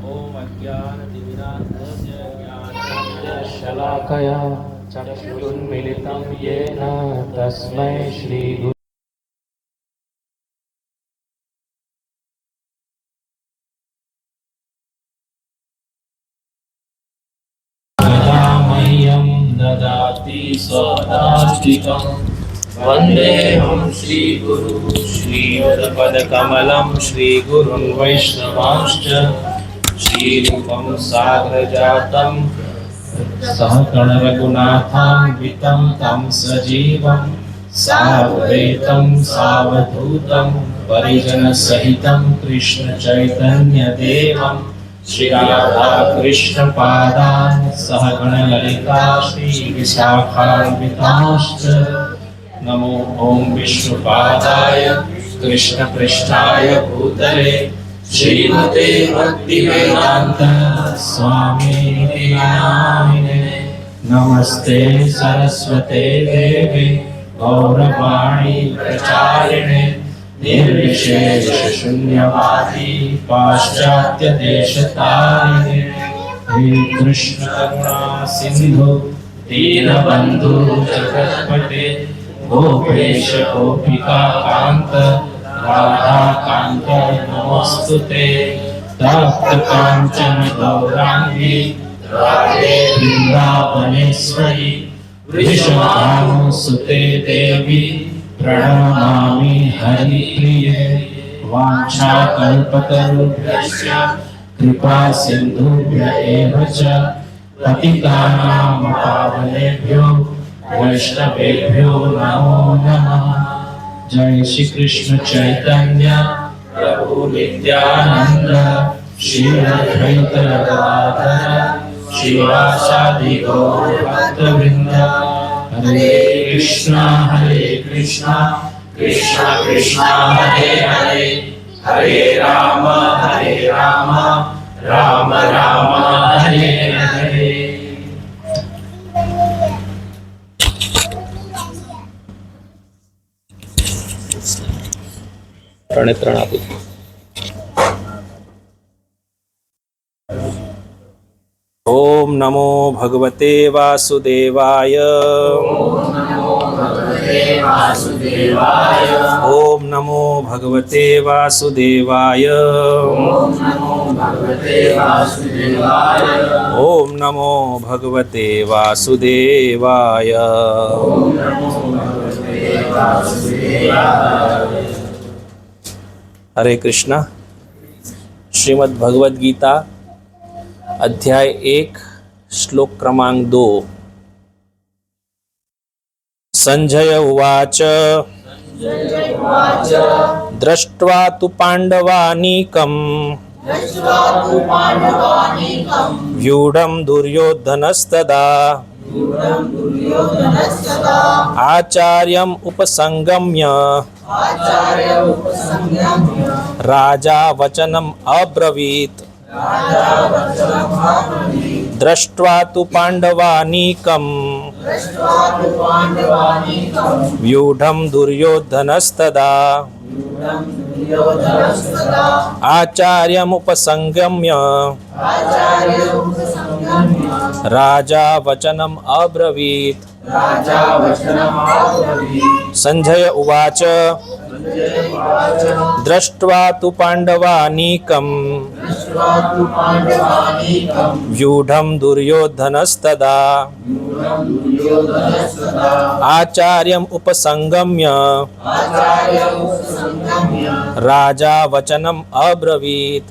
ॐ अज्ञानतिमिरान्धस्य ज्ञानञ्जनशलाकया चक्षुरुन्मिलितं येन तस्मै श्रीगुरवे मह्यं ददाति स्वदास्तिकम् वन्देऽहं श्रीगुरु श्रीयुतपदकमलं श्रीगुरुन् वैष्णवांश्च श्रीरूपं साग्रजातं सहगणरघुनाथान्वितं तं सजीवं साद्वैतं सावधूतं परिजनसहितं कृष्णचैतन्यदेवं श्रीराधाकृष्णपादान् सहगणललिता श्रीविशाखान्वितांश्च नमो ॐ विष्णुपादाय कृष्णपृष्ठाय भूतले श्रीमते भक्तिवेदान्त स्वामिनिति नामिने नमस्ते सरस्वते देवे गौरवाणी प्रचारिणे निर्विशेषशून्यवादी पाश्चात्यदेशतारिणे हे कृष्ण करुणा सिन्धु दीनबन्धु जगत्पते गोपेश गोपिका कान्त राधा कान्त नमोस्तुते तप्त काञ्चन गौराङ्गी राधे वृन्दावनेश्वरी वृषभानुसुते देवी प्रणमामि हरिप्रिये वाञ्छाकल्पतरुभ्यश्च कृपा सिन्धुभ्य एव च पतितानां पावनेभ्यो वैष्णवेभ्यो नमो नमः। जय श्री कृष्ण चैतन्य प्रभु नित्यानंद श्री अद्वैत गदाधर शिवासादि गौर भक्तवृंद हरे कृष्णा कृष्णा कृष्णा हरे हरे हरे राम राम राम हरे हरे। प्रणित्रणादि ओम नमो भगवते वासुदेवाय ओम नमो भगवते वासुदेवाय ओम नमो भगवते वासुदेवाय। हरे कृष्णा। श्रीमद् भगवद गीता अध्याय 1 श्लोक क्रमांक 2। संजय उवाच दृष्ट्वा तु पाण्डवानीकम् व्यूढं दुर्योधनस्तदा आचार्यम् उपसंगम्य राजा वचनम् अब्रवीत् दृष्ट्वा तु पाण्डवानीकम् व्यूढं दुर्योधनस्तदा आचार्यमुपसंगम्य राजा वचनम् अब्रवीत्। संजय उवाच दृष्ट्वा तु पाण्डवानीकम् व्यूढं दुर्योधनस्तदा आचार्यम् उपसंगम्य राजा वचनम् अब्रवीत्।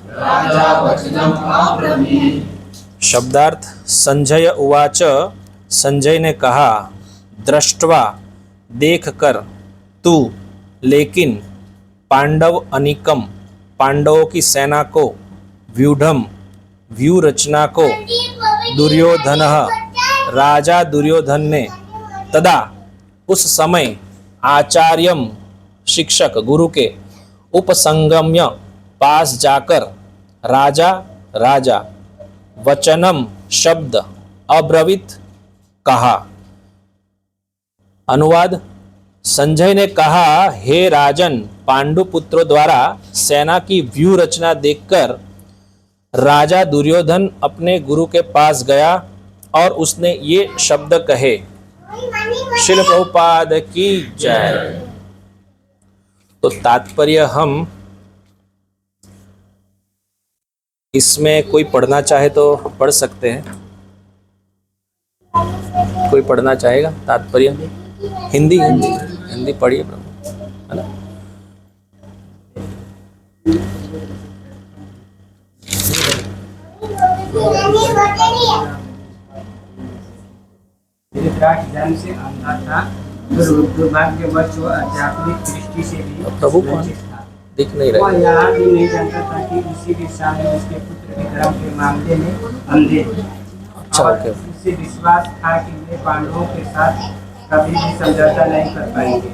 शब्दार्थ संजय उवाच, संजय ने कहा, दृष्ट्वा देखकर, तू लेकिन, पांडव अनिकम पांडवों की सेना को, व्यूढ़म व्यू रचना को, दुर्योधन राजा दुर्योधन ने, तदा उस समय, आचार्यम शिक्षक गुरु के, उपसंगम्य पास जाकर, राजा राजा, वचनम शब्द, अब्रवीत कहा। अनुवाद, संजय ने कहा, हे राजन, पांडु पुत्रों द्वारा सेना की व्यू रचना देखकर राजा दुर्योधन अपने गुरु के पास गया और उसने ये शब्द कहे। श्रील प्रभुपाद की जय। तो तात्पर्य हम इसमें कोई पढ़ना चाहे तो पढ़ सकते हैं। कोई पढ़ना चाहेगा तात्पर्य? हिंदी हिंदी हिंदी पढ़िए प्रभु, है ना। धृतराष्ट्र जन्म से अंधा था, दुर्भाग्यवश वो आध्यात्मिक दृष्टि से भी प्रभु कौन वंचित था। दिख नहीं वह रहा। यह भी नहीं जानता था कि उसी के सामने उसके पुत्र विक्रम के मामले में अंधे थे। अच्छा, और ओके। उसे विश्वास था कि वे पांडवों के साथ कभी भी समझौता नहीं कर पाएंगे,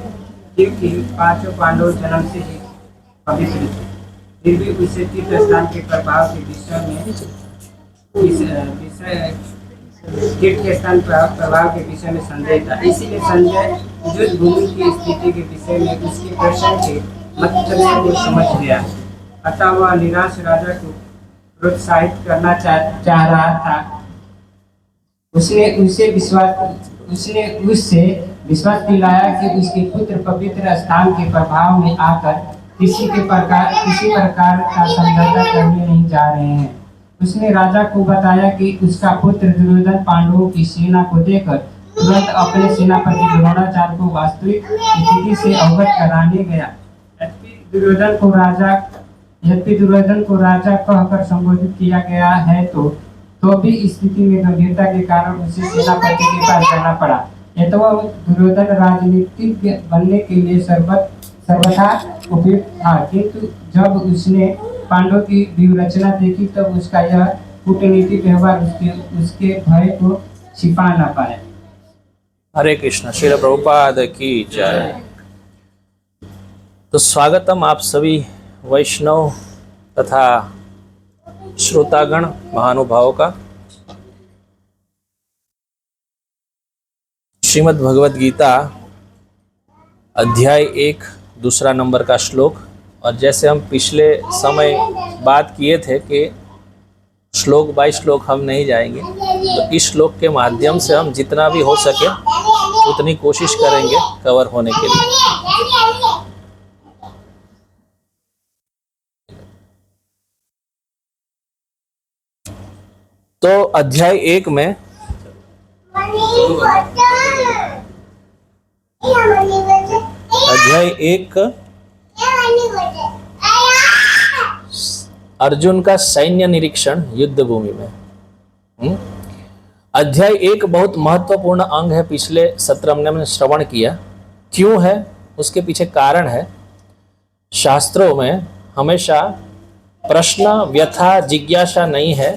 क्योंकि पांचों पांडव जन्म से ही पवित्र थे। फिर भी उसे तीर्थ स्थान के प्रभाव के विषय में तीर्थ के स्थान प्रभाव के विषय में संदेह था। इसीलिए संजय युद्ध भूमि की स्थिति के विषय में उसके प्रश्न के मतलब को समझ गया। अतः वह निराश राजा को प्रोत्साहित करना चाह रहा था। उसने उससे विश्वास दिलाया कि उसके पुत्र पवित्र स्थान के प्रभाव में आकर किसी प्रकार का समझौता करने नहीं जा रहे हैं। उसने राजा को बताया कि उसका पुत्र दुर्योधन पांडवों की सेना को देखकर तुरंत अपने सेनापति द्रोणाचार्य को वास्तविक स्थिति से अवगत कराने गया। यद्यपि दुर्योधन को राजा कहकर संबोधित किया गया है तो भी स्थिति में गंभीरता के कारण उसे सेनापति के पास जाना पड़ा। यह वह दुर्योधन राजनीतिज्ञ बनने के लिए सर्वथा उपयुक्त था, किंतु जब उसने पांडवों की व्यूहरचना देखी तब उसका यह कूटनीतिक व्यवहार उसके भय को छिपा न पाया। हरे कृष्ण। श्रील प्रभुपाद की जय। तो स्वागतम आप सभी वैष्णव तथा श्रोतागण महानुभावों का। श्रीमद् भगवद गीता अध्याय 1 दूसरा नंबर का श्लोक। और जैसे हम पिछले समय बात किए थे कि श्लोक बाय श्लोक हम नहीं जाएंगे, तो इस श्लोक के माध्यम से हम जितना भी हो सके उतनी कोशिश करेंगे कवर होने के लिए। तो अध्याय 1 में अर्जुन का सैन्य निरीक्षण युद्ध भूमि में। अध्याय 1 बहुत महत्वपूर्ण अंग है। पिछले सत्र में हमने श्रवण किया। क्यों है उसके पीछे कारण है। शास्त्रों में हमेशा प्रश्न व्यथा जिज्ञासा नहीं है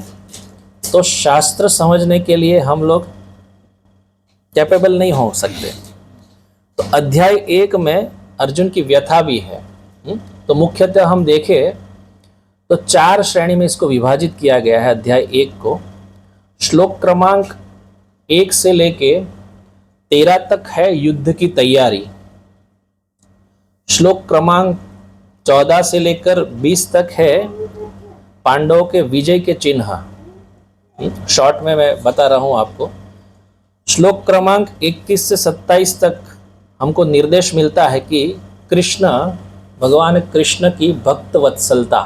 तो शास्त्र समझने के लिए हम लोग कैपेबल नहीं हो सकते। तो अध्याय 1 में अर्जुन की व्यथा भी है। तो मुख्यतः हम देखें तो 4 श्रेणी में इसको विभाजित किया गया है अध्याय 1 को। श्लोक क्रमांक 1 से लेके 13 तक है युद्ध की तैयारी। श्लोक क्रमांक 14 से लेकर 20 तक है पांडवों के विजय के चिन्ह। शॉर्ट में मैं बता रहा हूं आपको। श्लोक क्रमांक 21 से 27 तक हमको निर्देश मिलता है कि भगवान कृष्ण की भक्त वत्सलता।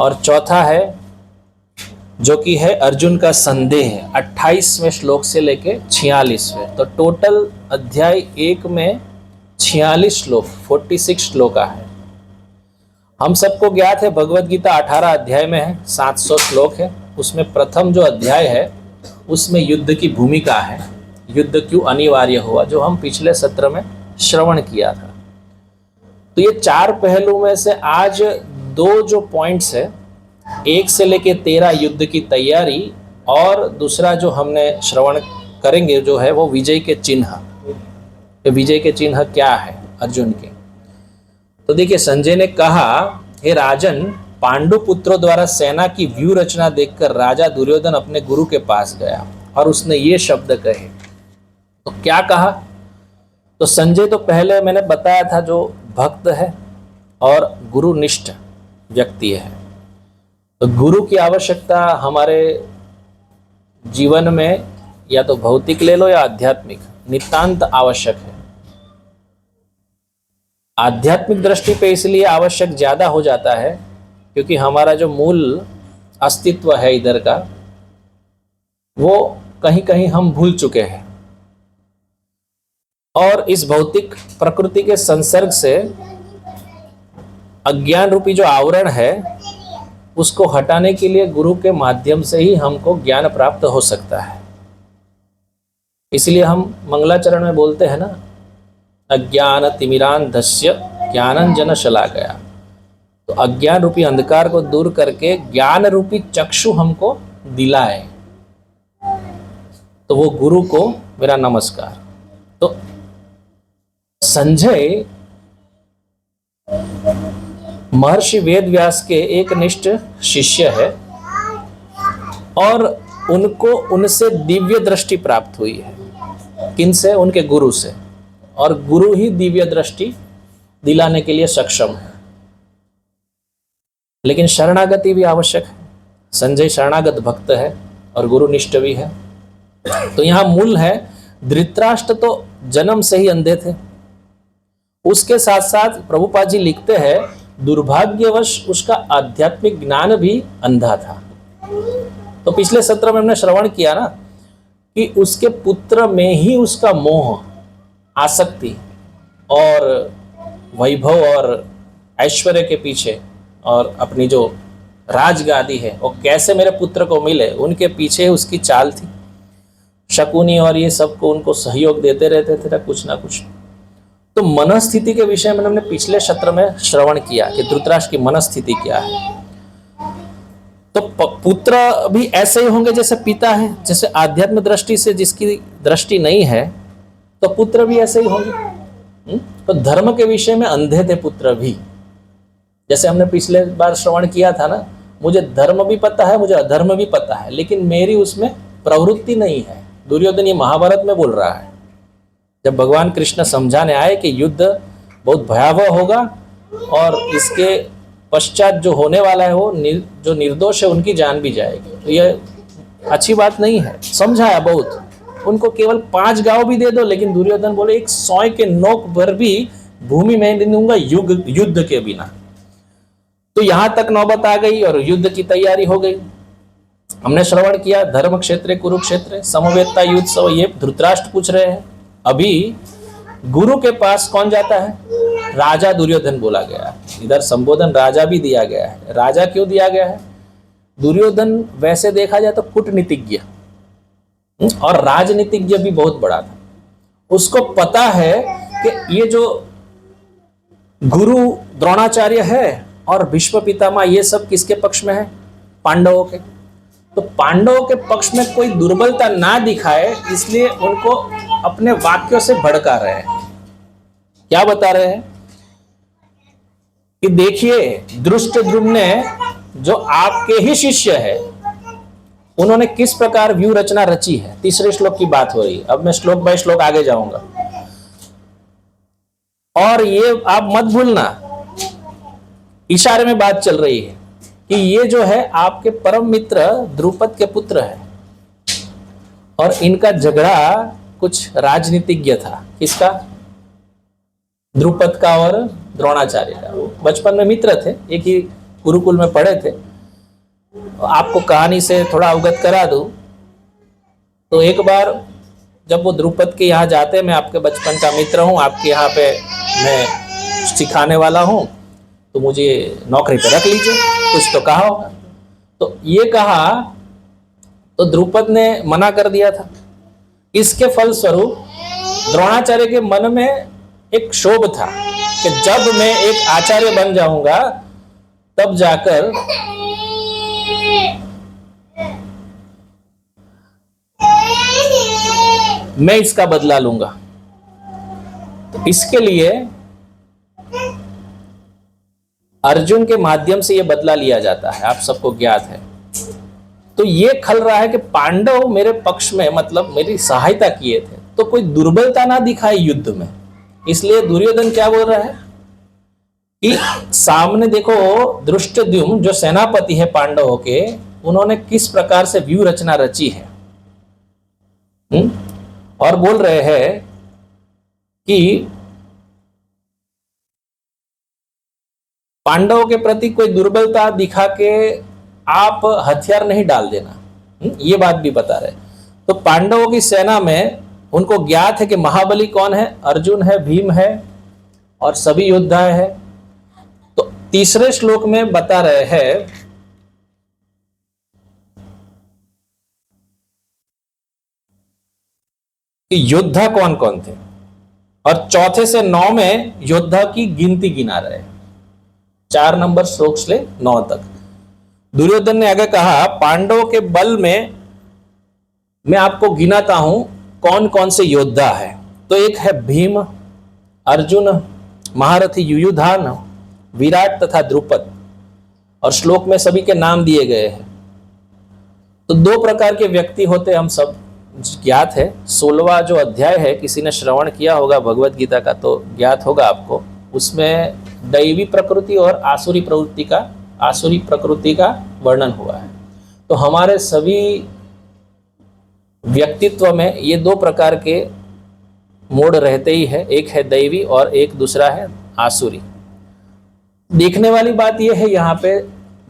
और चौथा है जो कि है अर्जुन का संदेह 28वें श्लोक से लेके 46वें। तो टोटल अध्याय 1 में 46 श्लोक 46 श्लोका है। हम सबको ज्ञात है भगवद गीता 18 अध्याय में है, 700 श्लोक है। उसमें प्रथम जो अध्याय है उसमें युद्ध की भूमिका है, युद्ध क्यों अनिवार्य हुआ, जो हम पिछले सत्र में श्रवण किया था। तो ये 4 पहलू में से आज 2 जो पॉइंट्स है, 1 से लेके 13 युद्ध की तैयारी, और दूसरा जो हमने श्रवण करेंगे जो है वो विजय के चिन्ह। विजय के चिन्ह क्या है अर्जुन के। तो देखिए, संजय ने कहा, हे राजन, पांडु पुत्रों द्वारा सेना की व्यू रचना देखकर राजा दुर्योधन अपने गुरु के पास गया और उसने ये शब्द कहे। तो क्या कहा? तो संजय तो पहले मैंने बताया था जो भक्त है और गुरुनिष्ठ व्यक्ति है। तो गुरु की आवश्यकता हमारे जीवन में या तो भौतिक ले लो या आध्यात्मिक, नितांत आवश्यक है। आध्यात्मिक दृष्टि पे इसलिए आवश्यक ज्यादा हो जाता है क्योंकि हमारा जो मूल अस्तित्व है इधर का, वो कहीं कहीं हम भूल चुके हैं और इस भौतिक प्रकृति के संसर्ग से अज्ञान रूपी जो आवरण है उसको हटाने के लिए गुरु के माध्यम से ही हमको ज्ञान प्राप्त हो सकता है। इसलिए हम मंगलाचरण में बोलते हैं ना, अज्ञान तिमिरांधस्य ज्ञानंजन शलाकया। तो अज्ञान रूपी अंधकार को दूर करके ज्ञान रूपी चक्षु हमको दिलाए, तो वो गुरु को मेरा नमस्कार। तो संजय महर्षि वेदव्यास के एक निष्ठ शिष्य है और उनको उनसे दिव्य दृष्टि प्राप्त हुई है। किनसे? उनके गुरु से। और गुरु ही दिव्य दृष्टि दिलाने के लिए सक्षम है। लेकिन शरणागति भी आवश्यक है। संजय शरणागत भक्त है और गुरुनिष्ठ भी है। तो यहां मूल है, धृतराष्ट्र तो जन्म से ही अंधे थे। उसके साथ साथ प्रभुपाद जी लिखते हैं, दुर्भाग्यवश उसका आध्यात्मिक ज्ञान भी अंधा था। तो पिछले सत्र में हमने श्रवण किया ना कि उसके पुत्र में ही उसका मोह, आसक्ति और वैभव और ऐश्वर्य के पीछे और अपनी जो राजगादी है वो कैसे मेरे पुत्र को मिले, उनके पीछे उसकी चाल थी। शकुनी और ये सबको उनको सहयोग देते रहते थे कुछ ना कुछ। तो मनस्थिति के विषय में हमने पिछले सत्र में श्रवण किया कि धृतराष्ट्र की मनस्थिति क्या है। तो पुत्र भी ऐसे ही होंगे जैसे पिता है। जैसे आध्यात्म दृष्टि से जिसकी दृष्टि नहीं है तो पुत्र भी ऐसे ही होंगे। तो धर्म के विषय में अंधे थे पुत्र भी। जैसे हमने पिछले बार श्रवण किया था ना, मुझे धर्म भी पता है, मुझे अधर्म भी पता है, लेकिन मेरी उसमें प्रवृत्ति नहीं है। दुर्योधन ये महाभारत में बोल रहा है, जब भगवान कृष्ण समझाने आए कि युद्ध बहुत भयावह होगा और इसके पश्चात जो होने वाला है वो जो निर्दोष है उनकी जान भी जाएगी, तो ये अच्छी बात नहीं है। समझाया बहुत, उनको केवल 5 गांव भी दे दो, लेकिन दुर्योधन बोले एक 100 के नोक पर भी भूमि में नहीं दूंगा युद्ध के बिना। तो यहां तक नौबत आ गई और युद्ध की तैयारी हो गई। हमने श्रवण किया, धर्म क्षेत्र कुरुक्षेत्र समवेतता युद्ध सब, ये धृतराष्ट्र पूछ रहे हैं। अभी गुरु के पास कौन जाता है? राजा दुर्योधन बोला गया है। इधर संबोधन राजा भी दिया गया है। राजा क्यों दिया गया है? दुर्योधन वैसे देखा जाए तो कूटनीतिज्ञ और राजनीतिज्ञ भी बहुत बड़ा था। उसको पता है कि ये जो गुरु द्रोणाचार्य है और भीष्म पितामह ये सब किसके पक्ष में है? पांडवों के। तो पांडवों के पक्ष में कोई दुर्बलता ना दिखाए, इसलिए उनको अपने वाक्यों से भड़का रहे हैं। क्या बता रहे हैं कि देखिए दृष्टद्युम्न जो आपके ही शिष्य है, उन्होंने किस प्रकार व्यू रचना रची है। तीसरे श्लोक की बात हो रही है। अब मैं श्लोक बाय श्लोक आगे जाऊंगा और ये आप मत भूलना, इशारे में बात चल रही है कि ये जो है आपके परम मित्र द्रुपद के पुत्र है और इनका झगड़ा कुछ राजनीतिज्ञ था। किसका? द्रुपद का और द्रोणाचार्य का। वो बचपन में मित्र थे, एक ही गुरुकुल में पढ़े थे। आपको कहानी से थोड़ा अवगत करा दूं तो एक बार जब वो द्रुपद के यहाँ जाते, मैं आपके बचपन का मित्र हूँ, आपके यहाँ पे मैं सिखाने वाला हूँ, तो मुझे नौकरी पे रख लीजिए, कुछ तो कहा होगा। तो ये कहा तो द्रुपद ने मना कर दिया था। इसके फलस्वरूप द्रोणाचार्य के मन में एक क्षोभ था कि जब मैं एक आचार्य बन जाऊंगा तब जाकर मैं इसका बदला लूंगा। तो इसके लिए अर्जुन के माध्यम से यह बदला लिया जाता है, आप सबको ज्ञात है। तो ये खल रहा है कि पांडव मेरे पक्ष में, मतलब मेरी सहायता किए थे, तो कोई दुर्बलता ना दिखाए युद्ध में। इसलिए दुर्योधन क्या बोल रहा है कि सामने देखो धृष्टद्युम्न जो सेनापति है पांडवों के, उन्होंने किस प्रकार से व्यू रचना रची है। और बोल रहे हैं कि पांडवों के प्रति कोई दुर्बलता दिखा के आप हथियार नहीं डाल देना, ये बात भी बता रहे। तो पांडवों की सेना में उनको ज्ञात है कि महाबली कौन है, अर्जुन है, भीम है और सभी योद्धा है। तो तीसरे श्लोक में बता रहे हैं कि योद्धा कौन कौन थे, और चौथे से 9 में योद्धा की गिनती गिना रहे, 4 नंबर श्लोक से 9 तक। दुर्योधन ने आगे कहा, पांडवों के बल में मैं आपको गिनाता हूं कौन कौन से योद्धा है। तो एक है भीम, अर्जुन, महारथी युयुधान, विराट तथा द्रुपद, और श्लोक में सभी के नाम दिए गए हैं। तो 2 प्रकार के व्यक्ति होते, हम सब ज्ञात है। 16वां जो अध्याय है, किसी ने श्रवण किया होगा भगवत गीता का तो ज्ञात होगा आपको, उसमें दैवी प्रकृति और आसुरी प्रकृति का वर्णन हुआ है। तो हमारे सभी व्यक्तित्व में ये 2 प्रकार के मोड़ रहते ही है, एक है दैवी और एक दूसरा है आसुरी। देखने वाली बात यह है, यहाँ पे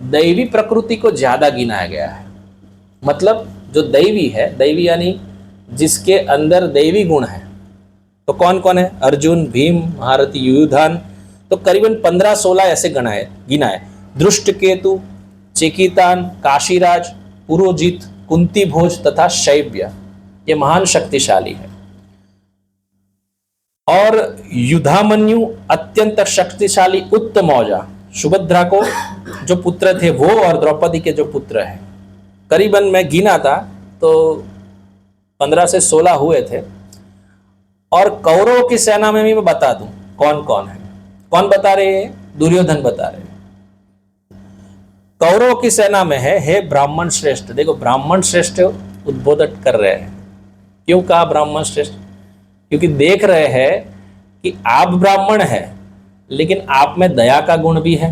दैवी प्रकृति को ज्यादा गिनाया गया है। मतलब जो दैवी है, दैवी यानी जिसके अंदर दैवी गुण है, तो कौन कौन है, अर्जुन, भीम, महारथी, युयुधान, तो करीबन 15-16 ऐसे गिनाए। दृष्टकेतु, चेकितान, काशीराज, पुरोजित, कुंती भोज तथा शैव्य, ये महान शक्तिशाली है। और युधामन्यु अत्यंत शक्तिशाली उत्तमौजा, सुभद्रा को जो पुत्र थे वो, और द्रौपदी के जो पुत्र हैं, करीबन मैं गिना था तो 15 से 16 हुए थे। और कौरवों की सेना में भी मैं बता दूं कौन कौन है। कौन बता रहे हैं, दुर्योधन बता रहे हैं। कौरवों की सेना में है, हे ब्राह्मण श्रेष्ठ। देखो ब्राह्मण श्रेष्ठ उद्बोधन कर रहे हैं। क्यों कहा ब्राह्मण श्रेष्ठ? क्योंकि देख रहे हैं कि आप ब्राह्मण हैं लेकिन आप में दया का गुण भी है।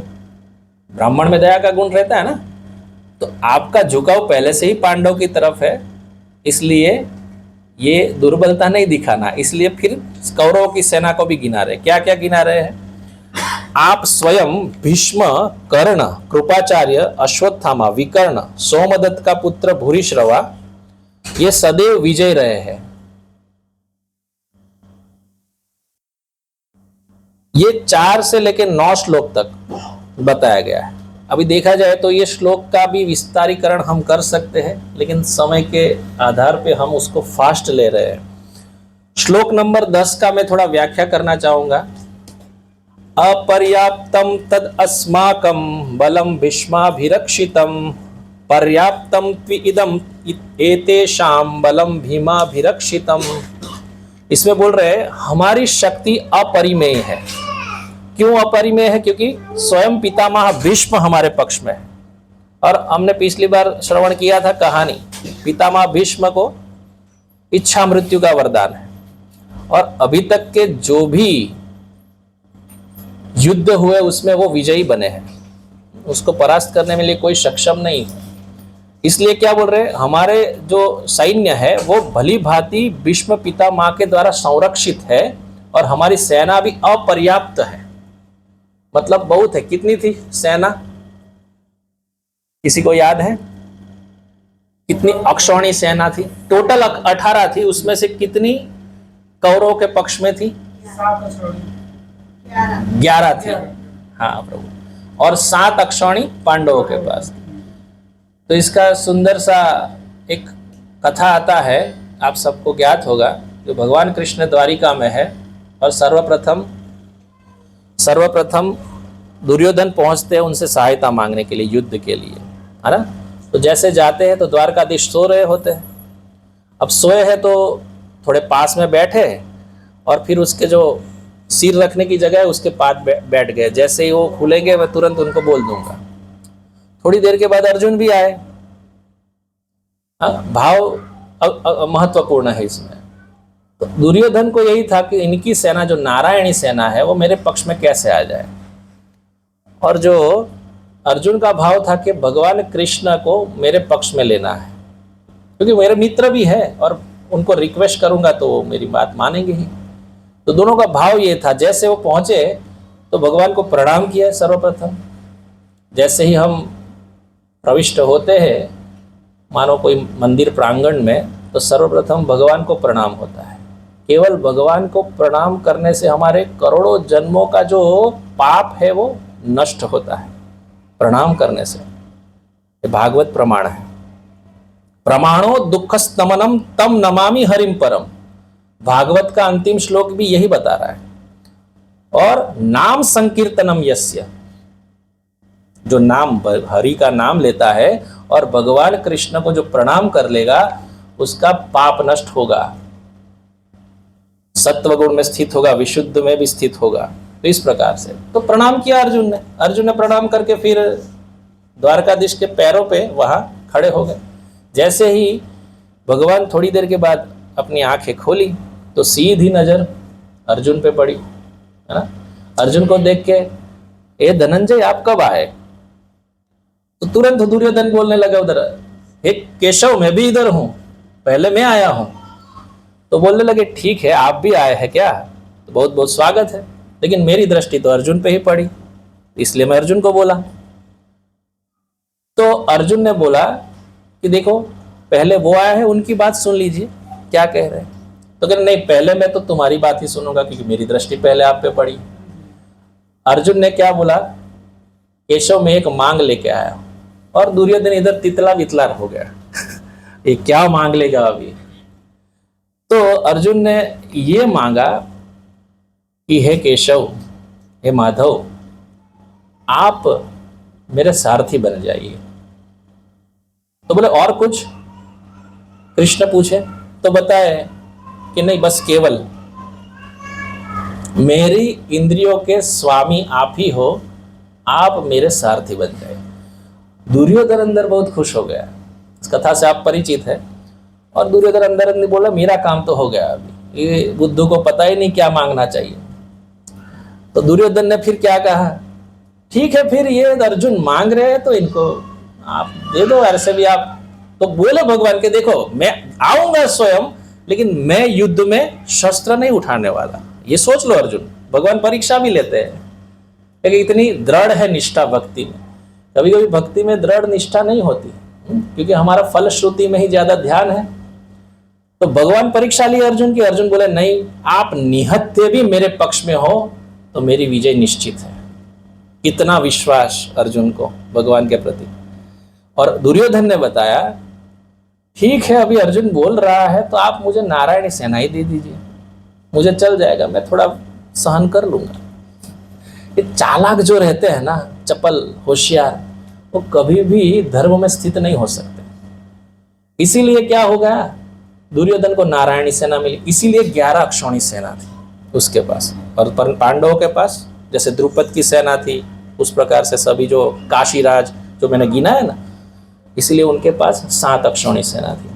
ब्राह्मण में दया का गुण रहता है ना, तो आपका झुकाव पहले से ही पांडव की तरफ है, इसलिए ये दुर्बलता नहीं दिखाना। इसलिए फिर कौरवों की सेना को भी गिना रहे। क्या क्या गिना रहे हैं? आप स्वयं भीष्म, कर्ण, कृपाचार्य, अश्वत्थामा, विकर्ण, सोमदत्त का पुत्र भूरिश्रवा, ये सदैव विजय रहे हैं। ये 4 से लेकर 9 श्लोक तक बताया गया है। अभी देखा जाए तो ये श्लोक का भी विस्तारीकरण हम कर सकते हैं, लेकिन समय के आधार पे हम उसको फास्ट ले रहे हैं। श्लोक नंबर 10 का मैं थोड़ा व्याख्या करना चाहूंगा। अपर्याप्तम तद अस्माकं बलम भीष्माभिरक्षितम, पर्याप्तम त्विदम एतेषां बलम भीमाभिरक्षितम। इसमें बोल रहे हैं हमारी शक्ति अपरिमेय है। क्यों अपरिमेय है? क्योंकि स्वयं पितामह भीष्म हमारे पक्ष में है। और हमने पिछली बार श्रवण किया था कहानी, पितामह भीष्म को इच्छा मृत्यु का वरदान है, और अभी तक के जो भी युद्ध हुए उसमें वो विजयी बने हैं, उसको परास्त करने में लिए कोई सक्षम नहीं है। इसलिए क्या बोल रहे हैं, हमारे जो सैन्य है वो भली भांति भीष्म पितामह के द्वारा संरक्षित है, और हमारी सेना भी अपर्याप्त है। मतलब बहुत है। कितनी थी सेना? किसी को याद है कितनी अक्षौणी सेना थी? टोटल 18 थी, उसमें से कितनी कौरवों के पक्ष में थी? 11 थी। हाँ प्रभु, और 7 अक्षौणी पांडवों के पास थी। तो इसका सुंदर सा एक कथा आता है, आप सबको ज्ञात होगा, जो भगवान कृष्ण द्वारिका में है, और सर्वप्रथम दुर्योधन पहुंचते हैं उनसे सहायता मांगने के लिए, युद्ध के लिए, है ना। तो जैसे जाते हैं तो द्वारकाधीश सो रहे होते हैं। अब सोए हैं तो थोड़े पास में बैठे, और फिर उसके जो सिर रखने की जगह है उसके पास बैठ गए। जैसे ही वो खुलेंगे मैं तुरंत उनको बोल दूंगा। थोड़ी देर के बाद अर्जुन भी आए। भाव महत्वपूर्ण है इसमें। तो दुर्योधन को यही था कि इनकी सेना जो नारायणी सेना है वो मेरे पक्ष में कैसे आ जाए। और जो अर्जुन का भाव था कि भगवान कृष्ण को मेरे पक्ष में लेना है, क्योंकि मेरे मित्र भी है और उनको रिक्वेस्ट करूंगा तो वो मेरी बात मानेंगे ही। तो दोनों का भाव ये था। जैसे वो पहुंचे तो भगवान को प्रणाम किया सर्वप्रथम। जैसे ही हम प्रविष्ट होते हैं मानो कोई मंदिर प्रांगण में, तो सर्वप्रथम भगवान को प्रणाम होता है। केवल भगवान को प्रणाम करने से हमारे करोड़ों जन्मों का जो पाप है वो नष्ट होता है, प्रणाम करने से। ये भागवत प्रमाण है। प्रमाणो दुःखस्तमनम तम नमामि हरिम परम। भागवत का अंतिम श्लोक भी यही बता रहा है। और नाम संकीर्तनम यस्य, जो नाम हरि का नाम लेता है और भगवान कृष्ण को जो प्रणाम कर लेगा उसका पाप नष्ट होगा, सत्व गुण में स्थित होगा, विशुद्ध में भी स्थित होगा। तो इस प्रकार से तो प्रणाम किया अर्जुन ने प्रणाम करके फिर द्वारकाधीश के पैरों पे वहां खड़े हो गए। जैसे ही भगवान थोड़ी देर के बाद अपनी आंखें खोली तो सीधी नजर अर्जुन पे पड़ी, है ना। अर्जुन को देख के, ए धनंजय आप कब आए? तो तुरंत दुर्योधन बोलने लगा उधर, हे केशव मैं भी इधर हूं, पहले मैं आया हूं। तो बोलने लगे ठीक है आप भी आए हैं क्या, तो बहुत बहुत स्वागत है, लेकिन मेरी दृष्टि तो अर्जुन पे ही पड़ी, इसलिए मैं अर्जुन को बोला। तो अर्जुन ने बोला कि देखो पहले वो आया है उनकी बात सुन लीजिए क्या कह रहे हैं। तो कह नहीं पहले मैं तो तुम्हारी बात ही सुनूंगा क्योंकि मेरी दृष्टि पहले आप पे पड़ी। अर्जुन ने क्या बोला, केशव में एक मांग लेके आया। और दुर्योधन इधर तितला बितला हो गया ये क्या मांग लेगा अभी। तो अर्जुन ने ये मांगा कि हे केशव, हे माधव, आप मेरे सारथी बन जाइए। तो बोले और कुछ? कृष्ण पूछे तो बताए कि नहीं बस केवल मेरी इंद्रियों के स्वामी आप ही हो, आप मेरे सारथी बन जाए। दुर्योधन अंदर बहुत खुश हो गया। इस कथा से आप परिचित है। और दुर्योधन अंदर अंदर बोला मेरा काम तो हो गया, अभी ये बुद्धू को पता ही नहीं क्या मांगना चाहिए। तो दुर्योधन ने फिर क्या कहा, ठीक है फिर ये अर्जुन मांग रहे हैं तो इनको आप दे दो, ऐसे भी आप। तो बोले भगवान के देखो मैं आऊंगा स्वयं, लेकिन मैं युद्ध में शस्त्र नहीं उठाने वाला, ये सोच लो अर्जुन। भगवान परीक्षा भी लेते हैं क्योंकि इतनी दृढ़ है निष्ठा भक्ति में। कभी कभी भक्ति में दृढ़ निष्ठा नहीं होती क्योंकि हमारा फलश्रुति में ही ज्यादा ध्यान है। तो भगवान परीक्षा ली अर्जुन की। अर्जुन बोले नहीं, आप निहत्थे भी मेरे पक्ष में हो तो मेरी विजय निश्चित है। कितना विश्वास अर्जुन को भगवान के प्रति। और दुर्योधन ने बताया ठीक है अभी अर्जुन बोल रहा है तो आप मुझे नारायणी सेना ही दे दीजिए, मुझे चल जाएगा, मैं थोड़ा सहन कर लूंगा। ये चालाक जो रहते हैं ना, चपल होशियार, वो कभी भी धर्म में स्थित नहीं हो सकते। इसीलिए क्या हो गया, दुर्योधन को नारायणी सेना मिली। इसीलिए 11 अक्षौणी सेना थी उसके पास। और पांडवों के पास जैसे द्रुपद की सेना थी, उस प्रकार से सभी जो काशीराज जो मैंने गिना है ना, इसलिए उनके पास 7 अक्षौणी सेना थी।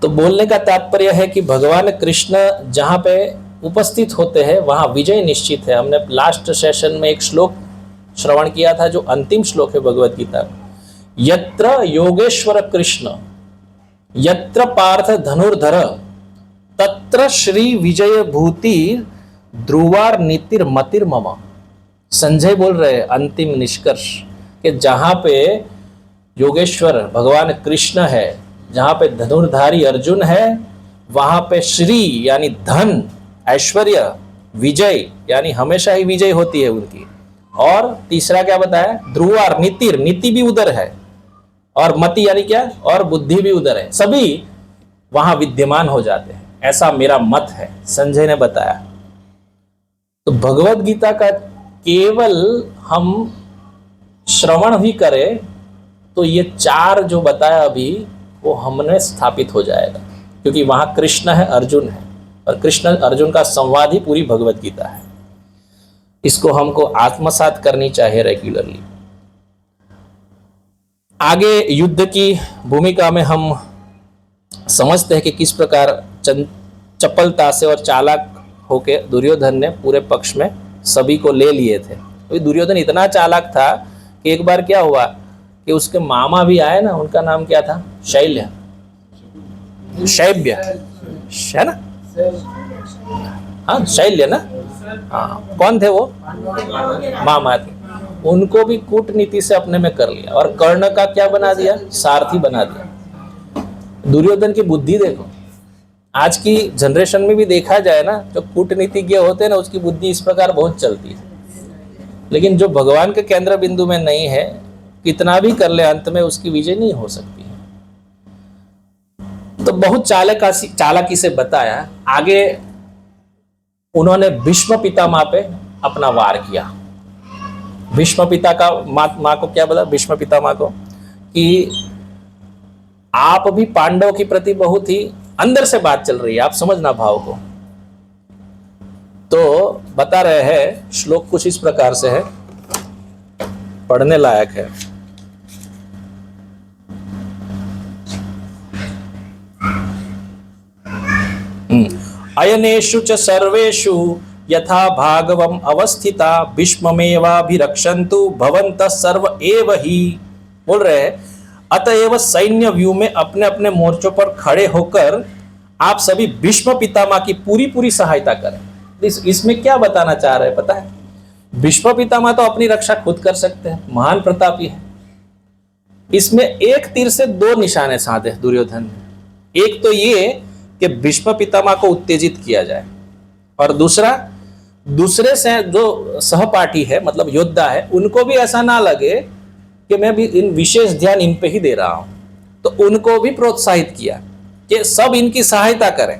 तो बोलने का तात्पर्य है कि भगवान कृष्ण जहां पे उपस्थित होते हैं वहां विजय निश्चित है। हमने लास्ट सेशन में एक श्लोक श्रवण किया था जो अंतिम श्लोक है भगवत गीता में, यत्र योगेश्वर कृष्ण यत्र पार्थ धनुर्धर तत्र श्री विजय भूति ध्रुवार नीतिर मतिर मम। संजय बोल रहे हैं अंतिम निष्कर्ष कि जहां पे योगेश्वर भगवान कृष्ण है, जहां पे धनुर्धारी अर्जुन है, वहां पे श्री यानी धन, ऐश्वर्य, विजय यानी हमेशा ही विजय होती है उनकी। और तीसरा क्या बताया, ध्रुवार नीतिर, नीति भी उधर है, और मति यानी क्या, और बुद्धि भी उधर है, सभी वहां विद्यमान हो जाते हैं। ऐसा मेरा मत है, संजय ने बताया। तो भगवत गीता का केवल हम श्रवण भी करें तो ये 4 जो बताया अभी वो हमने स्थापित हो जाएगा, क्योंकि वहां कृष्ण है, अर्जुन है, और कृष्ण अर्जुन का संवाद ही पूरी भगवत गीता है। इसको हमको आत्मसात करनी चाहिए रेगुलरली। आगे युद्ध की भूमिका में हम समझते हैं कि किस प्रकार चपलता से और चालाक होके दुर्योधन ने पूरे पक्ष में सभी को ले लिए थे। अभी दुर्योधन इतना चालाक था कि एक बार क्या हुआ कि उसके मामा भी आए ना, उनका नाम क्या था, शैल्य, शैब्य है ना, हाँ शैल्य ना, हाँ कौन थे वो, मामा थे, उनको भी कूटनीति से अपने में कर लिया और कर्ण का क्या बना दिया, सारथी बना दिया। दुर्योधन की बुद्धि देखो, आज की जनरेशन में भी देखा जाए ना, जो कूटनीतिज्ञ होते हैं ना, उसकी बुद्धि इस प्रकार बहुत चलती है, लेकिन जो भगवान के केंद्र बिंदु में नहीं है, कितना भी कर ले अंत में उसकी विजय नहीं हो सकती है। तो बहुत चालाकी से बताया। आगे उन्होंने भीष्म पितामह पे अपना वार किया। भीष्म पिता का माँ को क्या बोला, भीष्म पितामह को, कि आप भी पांडव के प्रति बहुत ही अंदर से बात चल रही है, आप समझना भाव को। तो बता रहे हैं, श्लोक कुछ इस प्रकार से है, पढ़ने लायक है। अयनेषु च सर्वेषु यथा भागवम अवस्थिता भीष्ममेवाभिरक्षन्तु भवन्तः सर्व एव ही। बोल रहे हैं, अतएव सैन्य व्यू में अपने अपने मोर्चों पर खड़े होकर आप सभी भीष्म पितामह की पूरी पूरी सहायता करें। इसमें क्या बताना चाह रहे हैं पता है, भीष्म पितामह तो अपनी रक्षा खुद कर सकते हैं, महान प्रतापी है। इसमें एक तीर से दो निशाने साधे दुर्योधन ने। एक तो ये कि भीष्म पितामह को उत्तेजित किया जाए, और दूसरे से जो सहपाठी है, मतलब योद्धा है, उनको भी ऐसा ना लगे कि मैं भी इन विशेष ध्यान इन पे ही दे रहा हूं, तो उनको भी प्रोत्साहित किया कि सब इनकी सहायता करें,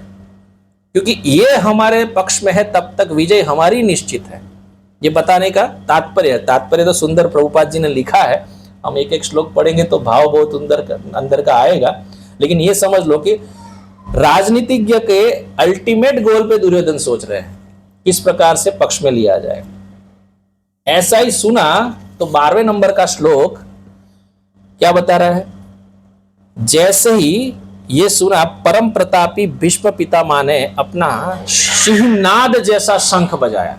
क्योंकि ये हमारे पक्ष में है, तब तक विजय हमारी निश्चित है। ये बताने का तात्पर्य तो सुंदर प्रभुपाद जी ने लिखा है, हम एक एक श्लोक पढ़ेंगे तो भाव बहुत अंदर का आएगा, लेकिन ये समझ लो कि राजनीतिज्ञ के अल्टीमेट गोल पे दुर्योधन सोच रहे हैं, किस प्रकार से पक्ष में लिया जाए। ऐसा ही सुना तो 12वें नंबर का श्लोक क्या बता रहा है, जैसे ही ये सुना परम प्रतापी भीष्म पितामह ने अपना सिंहनाद जैसा शंख बजाया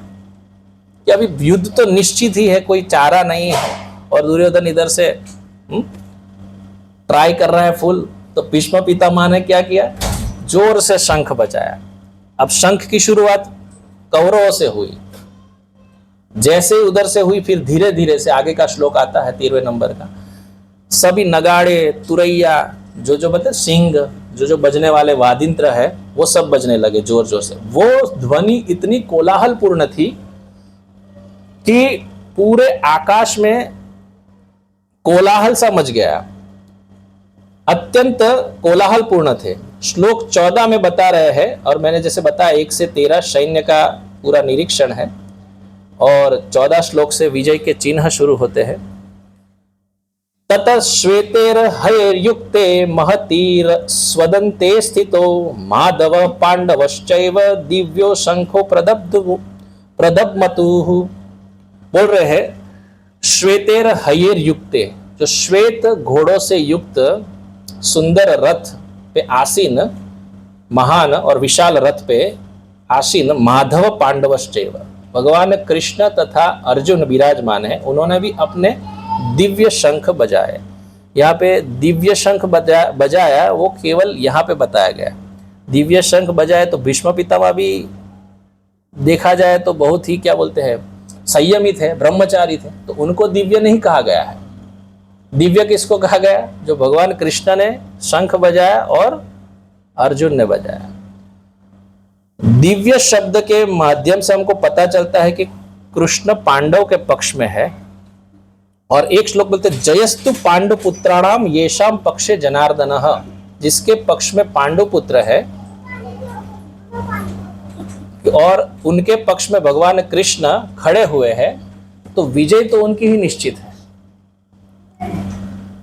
कि अभी युद्ध तो निश्चित ही है, कोई चारा नहीं है, और दुर्योधन इधर से ट्राई कर रहा है फुल। तो भीष्म पितामह ने क्या किया, जोर से शंख बजाया। अब शंख की शुरुआत कौरवों से हुई, जैसे उधर से हुई, फिर धीरे धीरे से आगे का श्लोक आता है 13वें नंबर का, सभी नगाड़े तुरैया जो बता सिंह जो बजने वाले वादिंत्र है, वो सब बजने लगे जोर जोर से। वो ध्वनि इतनी कोलाहलपूर्ण थी कि पूरे आकाश में कोलाहल सा मच गया, अत्यंत कोलाहलपूर्ण थे। श्लोक 14 में बता रहे हैं, और मैंने जैसे बताया 1 से 13 सैन्य का पूरा निरीक्षण है, और 14 श्लोक से विजय के चिन्ह शुरू होते हैं। ततः श्वेतेर हयर्युक्ते महतीर स्वदन्ते स्थितो माधव पांडवश्चैव दिव्यो शंखो प्रदब्मतुः। बोल रहे हैं, श्वेतेर हयर्युक्ते, जो श्वेत घोड़ों से युक्त सुंदर रथ पे आसीन, महान और विशाल रथ पे आसीन माधव पांडवश्चैव, भगवान कृष्ण तथा अर्जुन विराजमान है, उन्होंने भी अपने दिव्य शंख बजाए। यहाँ पे दिव्य शंख बजाया वो केवल यहाँ पे बताया गया, दिव्य शंख बजाए। तो भीष्म पितामह भी देखा जाए तो बहुत ही क्या बोलते हैं, संयमित है, ब्रह्मचारी थे, तो उनको दिव्य नहीं कहा गया है। दिव्य किसको कहा गया, जो भगवान कृष्ण ने शंख बजाया और अर्जुन ने बजाया। दिव्य शब्द के माध्यम से हमको पता चलता है कि कृष्ण पांडव के पक्ष में है। और एक श्लोक बोलते जयस्तु पांडु पुत्राणाम येषाम पक्षे जनार्दनः, जिसके पक्ष में पांडु पुत्र है और उनके पक्ष में भगवान कृष्ण खड़े हुए हैं, तो विजय तो उनकी ही निश्चित है,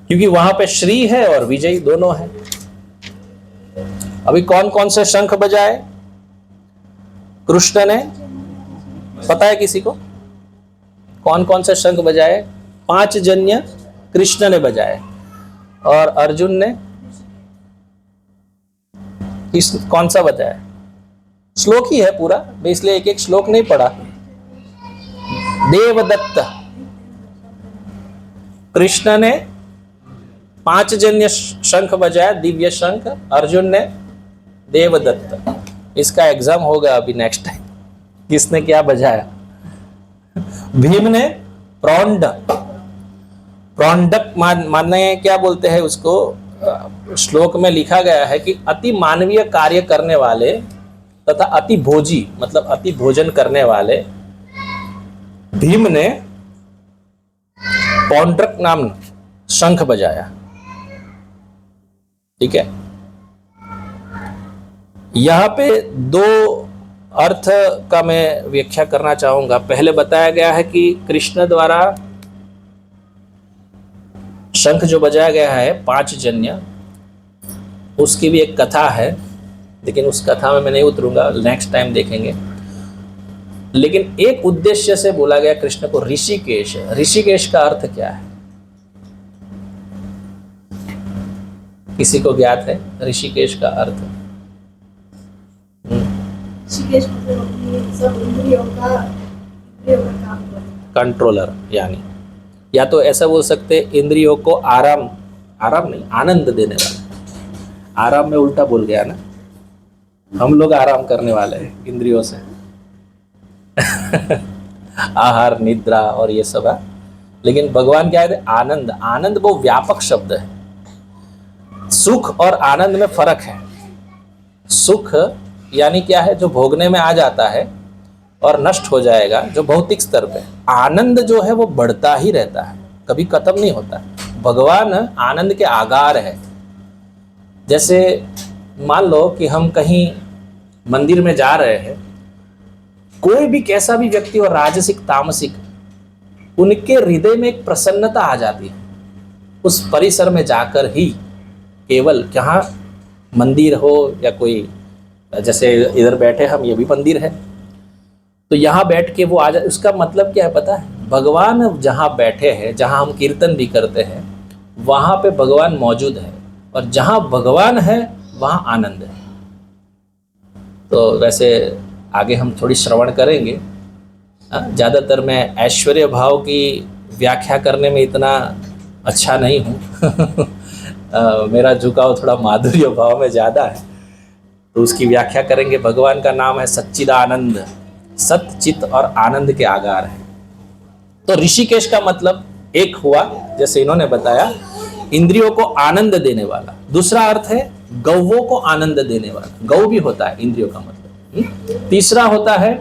क्योंकि वहां पे श्री है और विजयी दोनों है। अभी कौन कौन से शंख बजाए कृष्ण ने, पता है किसी को कौन कौन से शंख बजाए? 5 जन्य कृष्ण ने बजाए, और अर्जुन ने कौन सा बजाया? श्लोक ही है पूरा, मैं इसलिए एक एक श्लोक नहीं पढ़ा। देवदत्त। कृष्ण ने 5 जन्य शंख बजाया, दिव्य शंख। अर्जुन ने देवदत्त। इसका एग्जाम होगा अभी नेक्स्ट टाइम, किसने क्या बजाया। भीम ने प्रौंड। प्रौंडक मानने क्या बोलते हैं उसको, श्लोक में लिखा गया है कि अति मानवीय कार्य करने वाले तथा अति भोजी, मतलब अति भोजन करने वाले भीम ने पौंड्रक नाम शंख बजाया। ठीक है, यहां पे 2 अर्थ का मैं व्याख्या करना चाहूंगा। पहले बताया गया है कि कृष्ण द्वारा शंख जो बजाया गया है 5 जन्य, उसकी भी एक कथा है, लेकिन उस कथा में मैं नहीं उतरूंगा, नेक्स्ट टाइम देखेंगे। लेकिन एक उद्देश्य से बोला गया कृष्ण को ऋषिकेश। ऋषिकेश का अर्थ क्या है, किसी को ज्ञात है ऋषिकेश का अर्थ? ऋषिकेश मतलब अपनी सब इंद्रियों का काम करना, कंट्रोलर। यानी या तो ऐसा बोल सकते इंद्रियों को आराम नहीं, आनंद देने वाला। आराम में उल्टा बोल गया ना, हम लोग आराम करने वाले हैं इंद्रियों से। आहार, निद्रा और ये सब है। लेकिन भगवान क्या है, आनंद। आनंद वो व्यापक शब्द है। सुख और आनंद में फर्क है। सुख यानी क्या है, जो भोगने में आ जाता है और नष्ट हो जाएगा, जो भौतिक स्तर पे। आनंद जो है वो बढ़ता ही रहता है, कभी खत्म नहीं होता। भगवान आनंद के आगार है। जैसे मान लो कि हम कहीं मंदिर में जा रहे हैं, कोई भी कैसा भी व्यक्ति हो, राजसिक तामसिक, उनके हृदय में एक प्रसन्नता आ जाती है उस परिसर में जाकर ही। केवल जहाँ मंदिर हो या कोई, जैसे इधर बैठे हम, ये भी मंदिर है, तो यहाँ बैठ के वो आ जाए। उसका मतलब क्या है पता है, भगवान जहाँ बैठे हैं, जहाँ हम कीर्तन भी करते हैं, वहाँ पे भगवान मौजूद है। और जहाँ भगवान है वहाँ आनंद है। तो वैसे आगे हम थोड़ी श्रवण करेंगे। ज़्यादातर मैं ऐश्वर्य भाव की व्याख्या करने में इतना अच्छा नहीं हूँ। मेरा झुकाव थोड़ा माधुर्य भाव में ज़्यादा है, तो उसकी व्याख्या करेंगे। भगवान का नाम है सच्चिदानंद, सत्य चित्त और आनंद के आगार है। तो ऋषिकेश का मतलब एक हुआ, जैसे इन्होंने बताया, इंद्रियों को आनंद देने वाला। दूसरा अर्थ है गौवों को आनंद देने वाला। गौ भी होता है इंद्रियों का मतलब। तीसरा होता है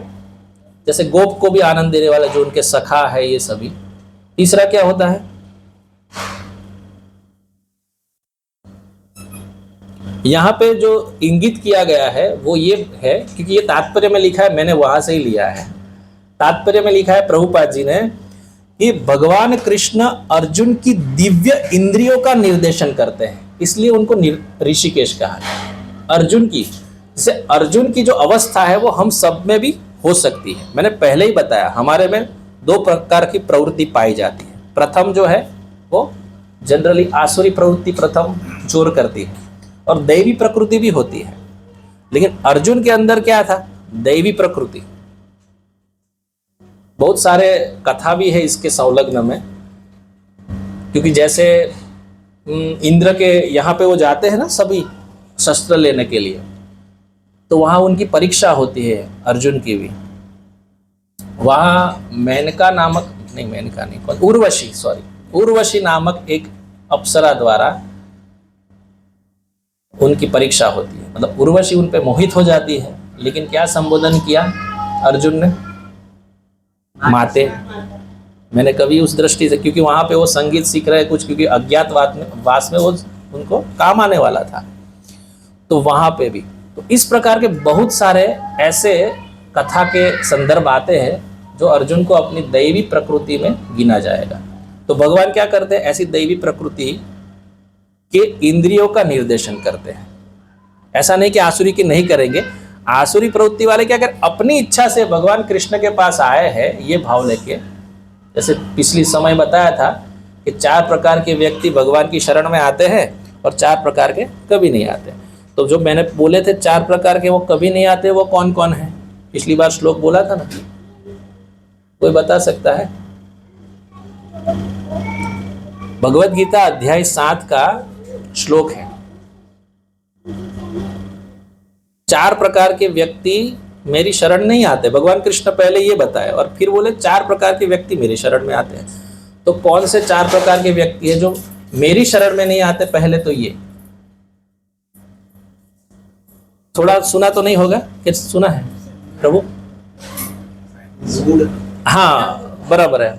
जैसे गोप को भी आनंद देने वाला, जो उनके सखा है, ये सभी। तीसरा क्या होता है, यहाँ पे जो इंगित किया गया है वो ये है, क्योंकि ये तात्पर्य में लिखा है, मैंने वहां से ही लिया है। तात्पर्य में लिखा है प्रभुपाद जी ने कि भगवान कृष्ण अर्जुन की दिव्य इंद्रियों का निर्देशन करते हैं, इसलिए उनको ऋषिकेश कहा है। अर्जुन की, जैसे अर्जुन की जो अवस्था है वो हम सब में भी हो सकती है। मैंने पहले ही बताया, हमारे में 2 प्रकार की प्रवृत्ति पाई जाती है। प्रथम जो है वो जनरली आसुरी प्रवृत्ति प्रथम जोर करती है, और दैवी प्रकृति भी होती है। लेकिन अर्जुन के अंदर क्या था, दैवी प्रकृति। बहुत सारे कथा भी है इसके संलग्न में, क्योंकि जैसे इंद्र के यहाँ पे वो जाते हैं ना सभी शस्त्र लेने के लिए, तो वहाँ उनकी परीक्षा होती है, अर्जुन की भी। वहाँ मेनका नामक, नहीं मेनका नहीं, कौन, उर्वशी, सॉरी, उर्वशी नामक एक अप्सरा द्वारा उनकी परीक्षा होती है। मतलब उर्वशी उन पे मोहित हो जाती है, लेकिन क्या संबोधन किया अर्जुन ने, माते। मैंने कभी उस दृष्टि से, क्योंकि वहां पे वो संगीत सीख रहे कुछ, क्योंकि अज्ञातवास में वो उनको काम आने वाला था, तो वहां पे भी। तो इस प्रकार के बहुत सारे ऐसे कथा के संदर्भ आते हैं जो अर्जुन को अपनी दैवी प्रकृति में गिना जाएगा। तो भगवान क्या करते हैं, ऐसी दैवी प्रकृति के इंद्रियों का निर्देशन करते हैं। ऐसा नहीं कि आसुरी की नहीं करेंगे। आसुरी प्रवृत्ति वाले क्या करें, अपनी इच्छा से भगवान कृष्ण के पास आए हैं ये भाव लेके। जैसे पिछली समय बताया था कि 4 प्रकार के व्यक्ति भगवान की शरण में आते हैं और 4 प्रकार के कभी नहीं आते। तो जो मैंने बोले थे 4 प्रकार के वो कभी नहीं आते, वो कौन कौन है, पिछली बार श्लोक बोला था ना, कोई बता सकता है? भगवत गीता अध्याय 7 का श्लोक है। 4 प्रकार के व्यक्ति मेरी शरण नहीं आते। भगवान कृष्ण पहले ये बताए और फिर बोले 4 प्रकार के व्यक्ति मेरी शरण में आते हैं। तो कौन से 4 प्रकार के व्यक्ति है जो मेरी शरण में नहीं आते? पहले तो ये थोड़ा सुना तो नहीं होगा कि सुना है प्रभु? हाँ बराबर है,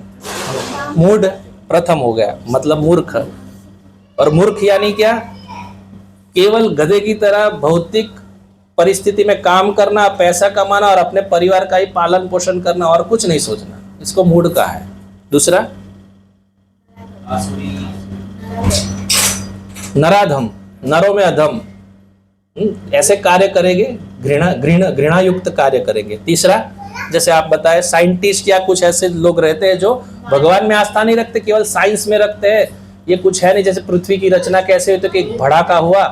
मूढ़ प्रथम हो गया, मतलब मूर्ख। और मूर्ख यानी क्या? केवल गधे की तरह भौतिक परिस्थिति में काम करना, पैसा कमाना और अपने परिवार का ही पालन पोषण करना और कुछ नहीं सोचना, इसको मूढ़ कहा है। दूसरा नराधम, नरों में अधम, ऐसे कार्य करेंगे, घृणा युक्त कार्य करेंगे। तीसरा जैसे आप बताए साइंटिस्ट या कुछ ऐसे लोग रहते हैं जो भगवान में आस्था नहीं रखते, केवल साइंस में रखते हैं। ये कुछ है नहीं, जैसे पृथ्वी की रचना कैसे हुई, तो कि एक भड़ाका हुआ,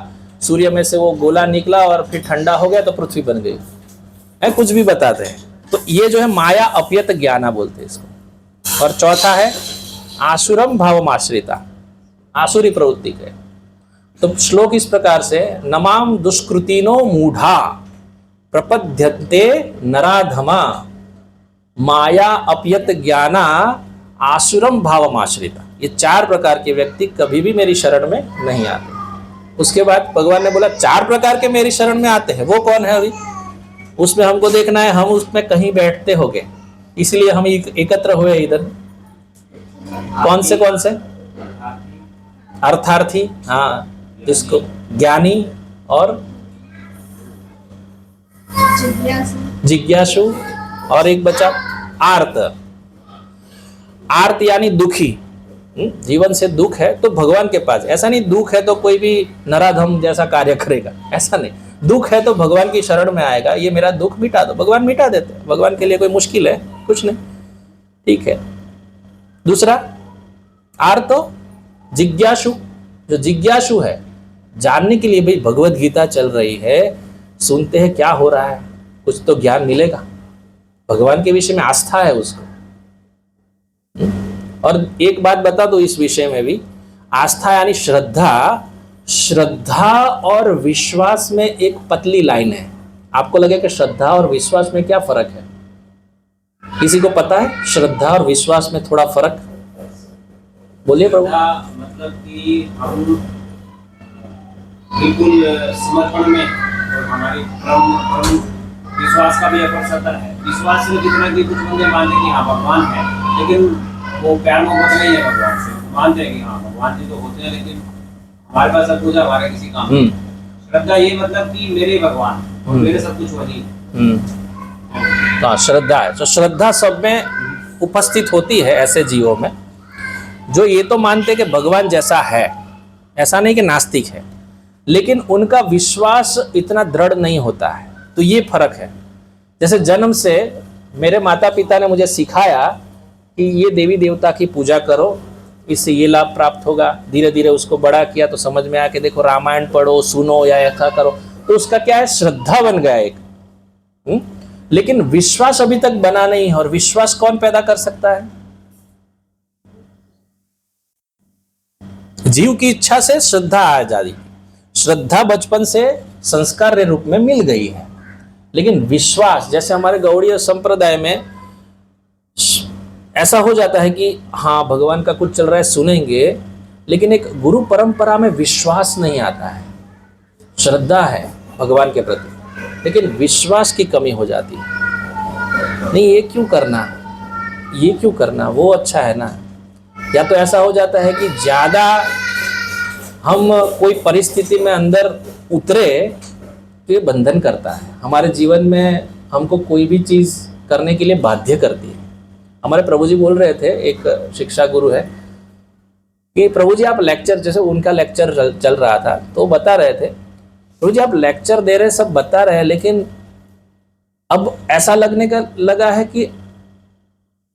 सूर्य में से वो गोला निकला और फिर ठंडा हो गया तो पृथ्वी बन गई है, कुछ भी बताते हैं। तो ये जो है माया अपयत ज्ञाना बोलते हैं इसको। और चौथा है आसुरम भावमाश्रिता, आसुरी प्रवृत्ति के। तो श्लोक इस प्रकार से, नमाम दुष्कृतिनो मूढ़ा प्रपद्यन्ते नराधमा माया अपयत ज्ञाना आसुरम भावमाश्रिता। ये 4 प्रकार के व्यक्ति कभी भी मेरी शरण में नहीं आते। उसके बाद भगवान ने बोला 4 प्रकार के मेरी शरण में आते हैं, वो कौन है? अभी उसमें हमको देखना है, हम उसमें कहीं बैठते होंगे, इसलिए हम एकत्र हुए इधर। कौन से? अर्थार्थी, हाँ, जिसको ज्ञानी और जिज्ञासु, और एक बचा आर्त। आर्त यानी दुखी, जीवन से दुख है तो भगवान के पास। ऐसा नहीं दुख है तो कोई भी नराधम जैसा कार्य करेगा, ऐसा नहीं। दुख है तो भगवान की शरण में आएगा, ये मेरा दुख मिटा दो, भगवान मिटा देते हैं। भगवान के लिए कोई मुश्किल है? कुछ नहीं, ठीक है। दूसरा आर्तो जिज्ञासु, जो जिज्ञासु है, जानने के लिए, भाई भगवत गीता चल रही है, सुनते हैं क्या हो रहा है, कुछ तो ज्ञान मिलेगा, भगवान के विषय में आस्था है उसको। और एक बात बता दो इस विषय में भी, आस्था यानी श्रद्धा। श्रद्धा और विश्वास में एक पतली लाइन है। आपको लगे कि श्रद्धा और विश्वास में क्या फर्क है? किसी को पता है श्रद्धा और विश्वास में थोड़ा फर्क? बोलिए प्रभु। मतलब कि हम बिल्कुल समर्पण में, और हमारी परम विश्वास का भी एक असर है। विश्वास में जितना कि कुछ बंदे मानते कि हाँ भगवान है, लेकिन वो प्यार मोहब्बत नहीं है भगवान से। मानते हैं कि हाँ भगवान जी तो होते हैं, लेकिन हमारे पास सब कुछ है, हमारे किसी काम में। श्रद्धा ये मतलब कि मेरे भगवान और मेरे सब कुछ वही। हाँ, श्रद्धा है। तो श्रद्धा सब में उपस्थित होती है ऐसे जीवों में जो ये तो मानते कि भगवान जैसा है, ऐसा नहीं कि नास्तिक है, लेकिन उनका विश्वास इतना दृढ़ नहीं होता है। तो ये फर्क है। जैसे जन्म से मेरे माता पिता ने मुझे सिखाया कि ये देवी देवता की पूजा करो, इससे ये लाभ प्राप्त होगा। धीरे धीरे उसको बड़ा किया तो समझ में आया कि देखो रामायण पढ़ो, सुनो या ऐसा करो, तो उसका क्या है, श्रद्धा बन गया एक। लेकिन विश्वास अभी तक बना नहीं है। और विश्वास कौन पैदा कर सकता है? जीव की इच्छा से श्रद्धा आ जाती। श्रद्धा बचपन से संस्कार रूप में मिल गई है, लेकिन विश्वास, जैसे हमारे गौड़ीय संप्रदाय में ऐसा हो जाता है कि हाँ भगवान का कुछ चल रहा है, सुनेंगे, लेकिन एक गुरु परंपरा में विश्वास नहीं आता है। श्रद्धा है भगवान के प्रति, लेकिन विश्वास की कमी हो जाती है। नहीं, ये क्यों करना, ये क्यों करना, वो अच्छा है ना। या तो ऐसा हो जाता है कि ज़्यादा हम कोई परिस्थिति में अंदर उतरे तो ये बंधन करता है हमारे जीवन में, हमको कोई भी चीज़ करने के लिए बाध्य करती है। हमारे प्रभु जी बोल रहे थे, एक शिक्षा गुरु है, कि प्रभु जी आप लेक्चर, जैसे उनका लेक्चर चल रहा था तो बता रहे थे, प्रभु जी आप लेक्चर दे रहे, सब बता रहे हैं, लेकिन अब ऐसा लगने का लगा है कि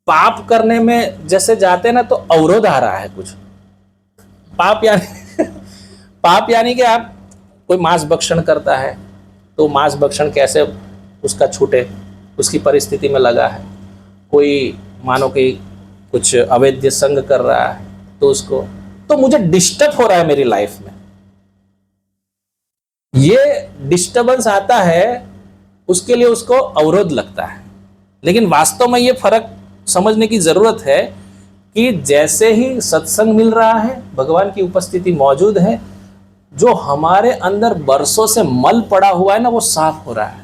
पाप करने में जैसे जाते ना तो अवरोध आ रहा है कुछ। पाप यानी कि आप कोई मांस भक्षण करता है तो मांस भक्षण कैसे उसका छूटे, उसकी परिस्थिति में लगा है। कोई मानो कि कुछ अवैध संग कर रहा है तो उसको, तो मुझे डिस्टर्ब हो रहा है मेरी लाइफ में, ये डिस्टर्बेंस आता है, उसके लिए उसको अवरोध लगता है। लेकिन वास्तव में ये फर्क समझने की जरूरत है कि जैसे ही सत्संग मिल रहा है, भगवान की उपस्थिति मौजूद है, जो हमारे अंदर बरसों से मल पड़ा हुआ है ना, वो साफ हो रहा है।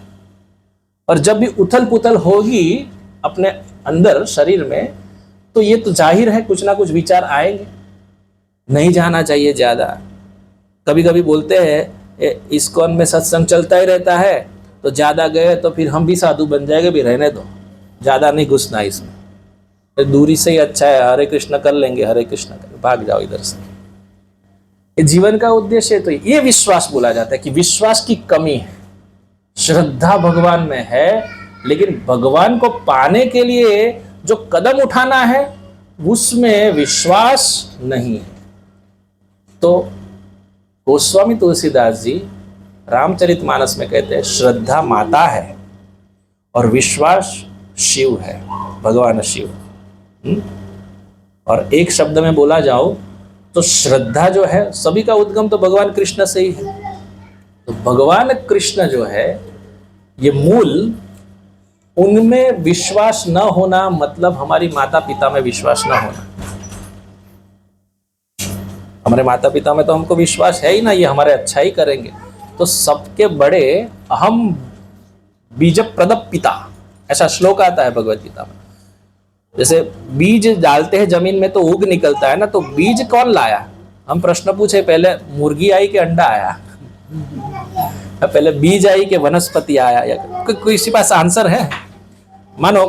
और जब भी उथल पुथल होगी अपने अंदर शरीर में, तो ये तो जाहिर है कुछ ना कुछ विचार आएंगे। नहीं जाना चाहिए ज्यादा। कभी कभी बोलते हैं इस्कॉन में सत्संग चलता ही रहता है, तो ज्यादा गए तो फिर हम भी साधु बन जाएंगे, भी रहने दो, ज्यादा नहीं घुसना इसमें, तो दूरी से ही अच्छा है, हरे कृष्ण कर लेंगे, हरे कृष्ण कर, भाग जाओ इधर से। ये जीवन का उद्देश्य है। तो ये विश्वास बोला जाता है कि विश्वास की कमी है। श्रद्धा भगवान में है, लेकिन भगवान को पाने के लिए जो कदम उठाना है उसमें विश्वास नहीं है। तो गोस्वामी तुलसीदास जी रामचरितमानस में कहते हैं श्रद्धा माता है और विश्वास शिव है, भगवान शिव। और एक शब्द में बोला जाओ तो श्रद्धा जो है, सभी का उद्गम तो भगवान कृष्ण से ही है। तो भगवान कृष्ण जो है ये मूल, उनमें विश्वास न होना मतलब हमारी माता पिता में विश्वास न होना। हमारे माता पिता में तो हमको विश्वास है ही ना, ये हमारे अच्छा ही करेंगे। तो सबके बड़े अहम बीज प्रदप पिता, ऐसा श्लोक आता है भगवत गीता में। जैसे बीज डालते हैं जमीन में तो उग निकलता है ना, तो बीज कौन लाया? हम प्रश्न पूछे, पहले मुर्गी आई कि अंडा आया? पहले बीज आई कि वनस्पति आया? या किसी पास आंसर है? मानो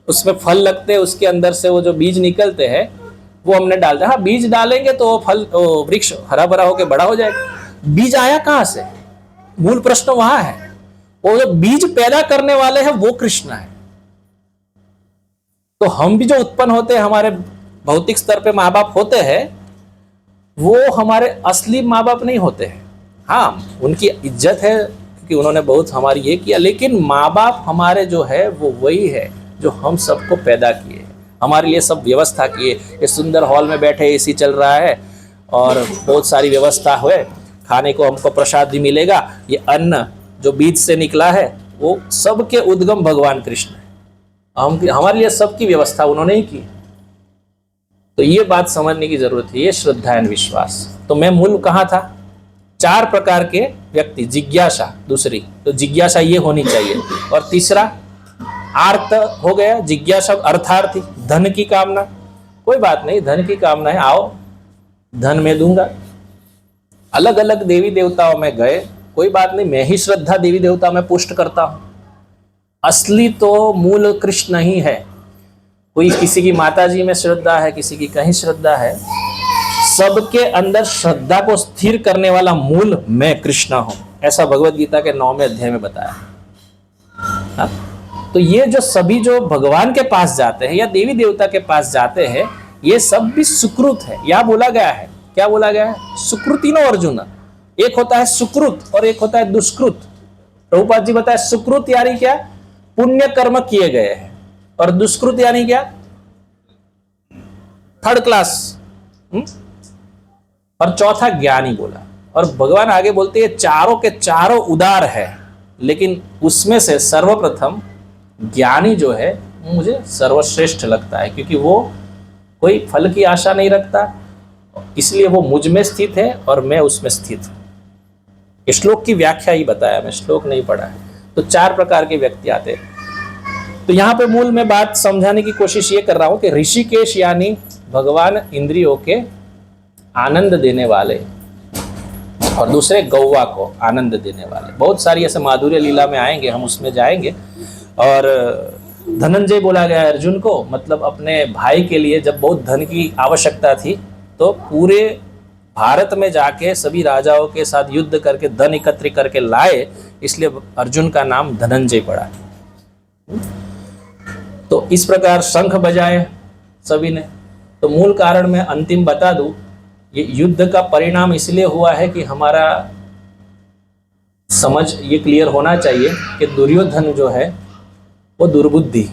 उसमें फल लगते हैं, उसके अंदर से वो जो बीज निकलते हैं वो हमने डालते हैं। हाँ, बीज डालेंगे तो फल, वृक्ष हरा भरा होकर बड़ा हो जाएगा। बीज आया कहाँ से? मूल प्रश्न वहां है। वो जो बीज पैदा करने वाले हैं वो कृष्ण है। तो हम भी जो उत्पन्न होते हैं, हमारे भौतिक स्तर पे माँ बाप होते हैं, वो हमारे असली माँ बाप नहीं होते हैं। हाँ, उनकी इज्जत है क्योंकि उन्होंने बहुत हमारी ये किया, लेकिन माँ बाप हमारे जो है वो वही है जो हम सबको पैदा किए, हमारे लिए सब व्यवस्था किए। ये सुंदर हॉल में बैठे, एसी चल रहा है और बहुत सारी व्यवस्था हुए, खाने को हमको प्रसाद भी मिलेगा। ये अन्न जो बीज से निकला है वो सबके उद्गम भगवान कृष्ण है। हमारे लिए सबकी व्यवस्था उन्होंने ही की। तो ये बात समझने की जरूरत है, ये श्रद्धा एंड विश्वास। तो मैं मूल कहाँ था? 4 प्रकार के व्यक्ति, जिज्ञासा दूसरी, तो जिज्ञासा ये होनी चाहिए। और तीसरा आर्त हो गया, जिज्ञासा अर्थार्थी, धन की कामना। कोई बात नहीं, धन की कामना है, आओ धन मैं दूंगा। अलग अलग देवी देवताओं में गए, कोई बात नहीं, मैं ही श्रद्धा देवी देवता में पुष्ट करता हूं। असली तो मूल कृष्ण ही है। कोई किसी की माता जी में श्रद्धा है, किसी की कहीं श्रद्धा है, सबके अंदर श्रद्धा को स्थिर करने वाला मूल मैं कृष्ण हूं। ऐसा भगवत गीता के 9वें अध्याय में बताया। हाँ? तो ये जो सभी जो भगवान के पास जाते हैं या देवी देवता के पास जाते हैं, ये सब भी सुकृत है। यह बोला गया है, क्या बोला गया है? सुकृतिनो अर्जुन। एक होता है सुकृत और एक होता है दुष्कृत। प्रभुपाद जी बताए सुकृत यानी क्या? पुण्य कर्म किए गए हैं, और दुष्कृत यानी क्या? 3rd class. और चौथा ज्ञानी बोला। और भगवान आगे बोलते हैं चारों के चारों उदार है, लेकिन उसमें से सर्वप्रथम ज्ञानी जो है मुझे सर्वश्रेष्ठ लगता है, क्योंकि वो कोई फल की आशा नहीं रखता, इसलिए वो मुझ में स्थित है और मैं उसमें स्थित हूं। इस श्लोक की व्याख्या ही बताया, मैं श्लोक नहीं पढ़ा है। तो 4 प्रकार के व्यक्ति आते हैं। तो यहाँ पे मूल में बात समझाने की कोशिश ये कर रहा हूं कि ऋषिकेश यानी भगवान इंद्रियों के आनंद देने वाले, और दूसरे गौवा को आनंद देने वाले। बहुत सारी ऐसे माधुर्य लीला में आएंगे, हम उसमें जाएंगे। और धनंजय बोला गया है अर्जुन को, मतलब अपने भाई के लिए जब बहुत धन की आवश्यकता थी तो पूरे भारत में जाके सभी राजाओं के साथ युद्ध करके धन एकत्रित करके लाए, इसलिए अर्जुन का नाम धनंजय पड़ा। तो इस प्रकार शंख बजाए सभी ने। तो मूल कारण मैं अंतिम बता दूं, ये युद्ध का परिणाम इसलिए हुआ है कि हमारा समझ ये क्लियर होना चाहिए कि दुर्योधन जो है वो दुर्बुद्धि,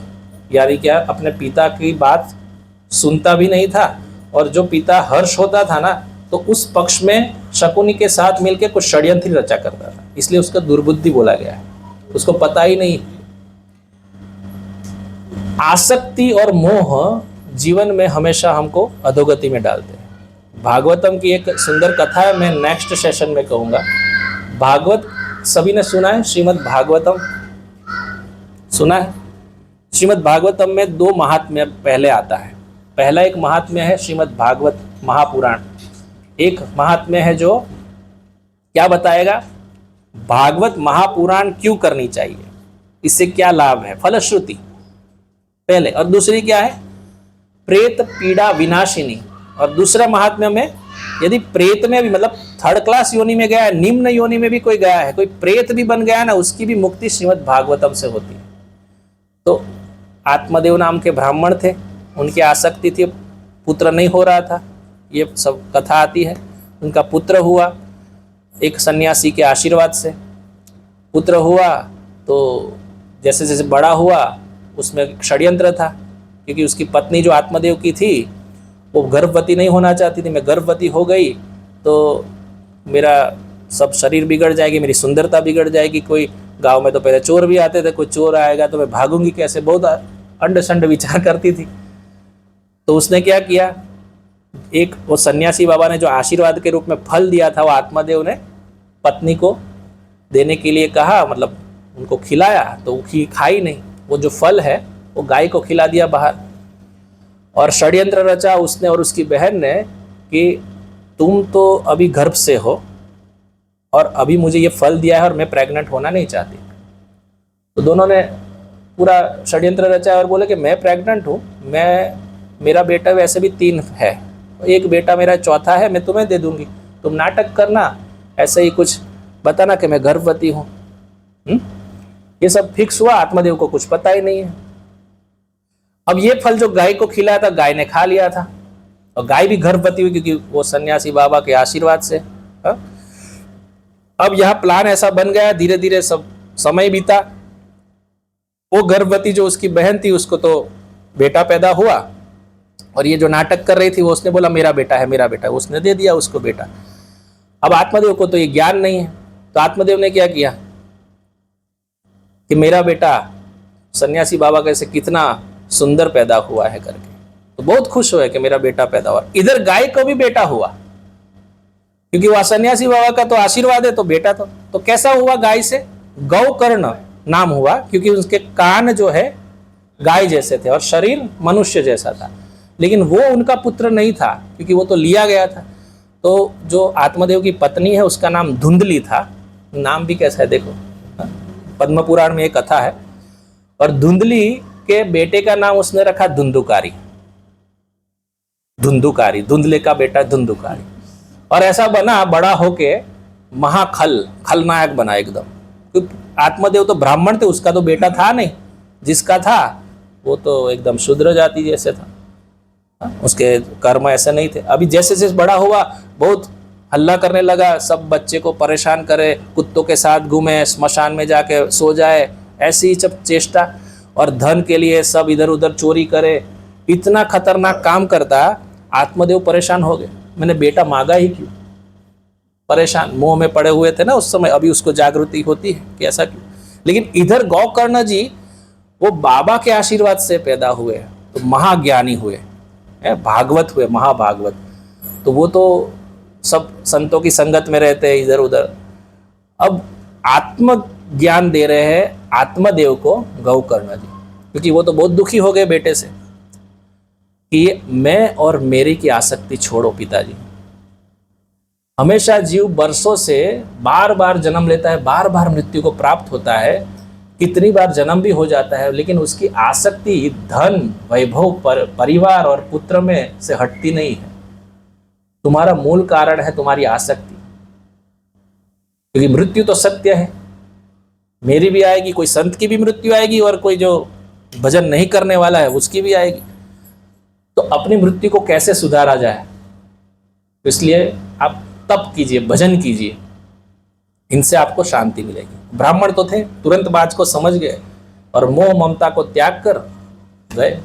यानी क्या, अपने पिता की बात सुनता भी नहीं था, और जो पिता हर्ष होता था ना, तो उस पक्ष में शकुनी के साथ मिलकर कुछ षड्यंत्र रचा करता था, इसलिए उसका दुर्बुद्धि बोला गया है। उसको पता ही नहीं। आसक्ति और मोह जीवन में हमेशा हमको अधोगति में डालते हैं। भागवतम की एक सुंदर कथा है, मैं नेक्स्ट सेशन में कहूँगा। भागवत सभी ने सुना है? श्रीमद् भागवतम सुना है? श्रीमद् भागवतम में 2 महात्म्य पहले आता है। पहला एक महात्म्य है श्रीमद् भागवत महापुराण। एक महात्म्य है जो क्या बताएगा, भागवत महापुराण क्यों करनी चाहिए, इससे क्या लाभ है, फलश्रुति पहले। और दूसरी क्या है, प्रेत पीड़ा विनाशिनी। और दूसरा महात्म्य में, यदि प्रेत में भी, मतलब 3rd क्लास योनि में गया है, निम्न योनि में भी कोई गया है, कोई प्रेत भी बन गया है ना, उसकी भी मुक्ति श्रीमद् भागवतम से होती है। तो आत्मदेव नाम के ब्राह्मण थे, उनकी आसक्ति थी, पुत्र नहीं हो रहा था, ये सब कथा आती है। उनका पुत्र हुआ, एक सन्यासी के आशीर्वाद से पुत्र हुआ। तो जैसे जैसे बड़ा हुआ, उसमें षड्यंत्र था, क्योंकि उसकी पत्नी जो आत्मदेव की थी वो गर्भवती नहीं होना चाहती थी। मैं गर्भवती हो गई तो मेरा सब शरीर बिगड़ जाएगी, मेरी सुंदरता बिगड़ जाएगी। कोई गांव में तो पहले चोर भी आते थे, कोई चोर आएगा तो मैं भागूंगी कैसे, बहुत अंड संड विचार करती थी। तो उसने क्या किया, एक वो सन्यासी बाबा ने जो आशीर्वाद के रूप में फल दिया था, वो आत्मदेव ने पत्नी को देने के लिए कहा, मतलब उनको खिलाया, तो वो खाई नहीं। वो जो फल है वो गाय को खिला दिया बाहर। और षड्यंत्र रचा उसने और उसकी बहन ने कि तुम तो अभी गर्भ से हो और अभी मुझे ये फल दिया है और मैं प्रेग्नेंट होना नहीं चाहती। तो दोनों ने पूरा षड्यंत्र रचा और बोले कि मैं प्रेग्नेंट हूँ, मेरा बेटा वैसे भी 3 है, एक बेटा मेरा चौथा है, मैं तुम्हें दे दूंगी, तुम नाटक करना, ऐसे ही कुछ बताना कि मैं गर्भवती हूँ। ये सब फिक्स हुआ, आत्मदेव को कुछ पता ही नहीं है। अब ये फल जो गाय को खिलाया था, गाय ने खा लिया था, और गाय भी गर्भवती हुई क्योंकि वो सन्यासी बाबा के आशीर्वाद से। अब यह प्लान ऐसा बन गया, धीरे धीरे सब समय बीता। वो गर्भवती जो उसकी बहन थी, उसको तो बेटा पैदा हुआ, और ये जो नाटक कर रही थी वो उसने बोला मेरा बेटा है, मेरा बेटा है, उसने दे दिया उसको बेटा। अब आत्मदेव को तो ये ज्ञान नहीं है, तो आत्मदेव ने क्या किया कि मेरा बेटा सन्यासी बाबा कैसे कितना सुंदर पैदा हुआ है करके, तो बहुत खुश हुए कि मेरा बेटा पैदा हुआ। इधर गाय को भी बेटा हुआ, क्योंकि वह सन्यासी बाबा का तो आशीर्वाद है, तो बेटा तो कैसा हुआ, गाय से गौकर्ण नाम हुआ, क्योंकि उसके कान जो है गाय जैसे थे और शरीर मनुष्य जैसा था। लेकिन वो उनका पुत्र नहीं था, क्योंकि वो तो लिया गया था। तो जो आत्मदेव की पत्नी है उसका नाम धुंधली था। नाम भी कैसा है देखो, पद्म पुराण में एक कथा है। और धुंधली के बेटे का नाम उसने रखा धुंधुकारी। धुंधुकारी, धुंधले का बेटा धुंधुकारी। और ऐसा बना, बड़ा होके खलनायक बना एकदम। क्योंकि आत्मदेव तो ब्राह्मण थे, उसका तो बेटा था नहीं, जिसका था वो तो एकदम शूद्र जाति जैसे था, उसके कर्म ऐसे नहीं थे। अभी जैसे जैसे बड़ा हुआ, बहुत हल्ला करने लगा, सब बच्चे को परेशान करे, कुत्तों के साथ घूमे, स्मशान में जाके सो जाए, ऐसी ही सब चेष्टा, और धन के लिए सब इधर उधर चोरी करे, इतना खतरनाक काम करता। आत्मदेव परेशान हो गए, मैंने बेटा मांगा ही क्यों, परेशान, मोह में पड़े हुए थे ना उस समय। अभी उसको जागृति होती है कि ऐसा क्यों। लेकिन इधर गौकर्ण जी वो बाबा के आशीर्वाद से पैदा हुए, तो महाज्ञानी हुए, भागवत हुए, महाभागवत। तो वो तो सब संतों की संगत में रहते हैं इधर उधर। अब आत्म ज्ञान दे रहे हैं आत्मदेव को गौकर्ण जी, क्योंकि वो तो बहुत दुखी हो गए बेटे से कि मैं और मेरी की आसक्ति छोड़ो पिताजी। हमेशा जीव बरसों से बार बार जन्म लेता है, बार बार मृत्यु को प्राप्त होता है, कितनी बार जन्म भी हो जाता है, लेकिन उसकी आसक्ति धन, वैभव, परिवार और पुत्र में से हटती नहीं है। तुम्हारा मूल कारण है तुम्हारी आसक्ति, क्योंकि मृत्यु तो सत्य है, मेरी भी आएगी, कोई संत की भी मृत्यु आएगी, और कोई जो भजन नहीं करने वाला है उसकी भी आएगी। तो अपनी मृत्यु को कैसे सुधारा जाए, तो इसलिए आप तप कीजिए, भजन कीजिए, इनसे आपको शांति मिलेगी। ब्राह्मण तो थे, तुरंत बात को समझ गए और मोह ममता को त्याग कर गए।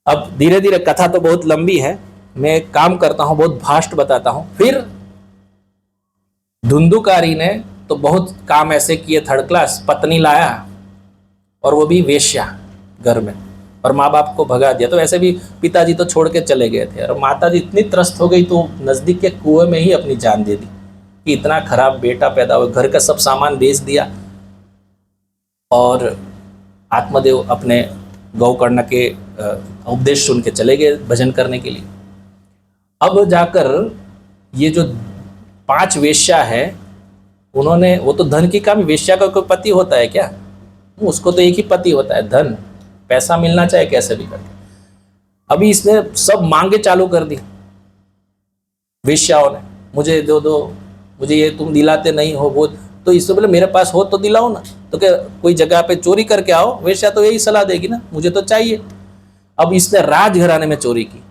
अब धीरे धीरे, कथा तो बहुत लंबी है, मैं एक काम करता हूं, बहुत भाष्ट बताता हूं। फिर धुंधुकारी ने तो बहुत काम ऐसे किए थर्ड क्लास, पत्नी लाया और वो भी वेश्या घर में, और माँ बाप को भगा दिया। तो ऐसे भी पिताजी तो छोड़ के चले गए थे, और माताजी इतनी त्रस्त हो गई तो नजदीक के कुएं में ही अपनी जान दे दी कि इतना खराब बेटा पैदा हुआ। घर का सब सामान बेच दिया और आत्मदेव अपने गौकर्ण के उपदेश सुन के चले गए भजन करने के लिए। अब जाकर ये जो 5 वेश्या है, उन्होंने, वो तो धन की काम, वेश्या का कोई पति होता है क्या? उसको तो एक ही पति होता है, धन, पैसा मिलना चाहे कैसे भी करके। अभी इसने सब मांगे चालू कर दी वेश्याओं ने, मुझे दो दो, मुझे ये तुम दिलाते नहीं हो वो। तो इससे बोले मेरे पास हो तो दिलाओ ना। तो क्या कोई जगह पे चोरी करके आओ, वेश्या तो यही सलाह देगी ना, मुझे तो चाहिए। अब इसने राजघराने में चोरी की,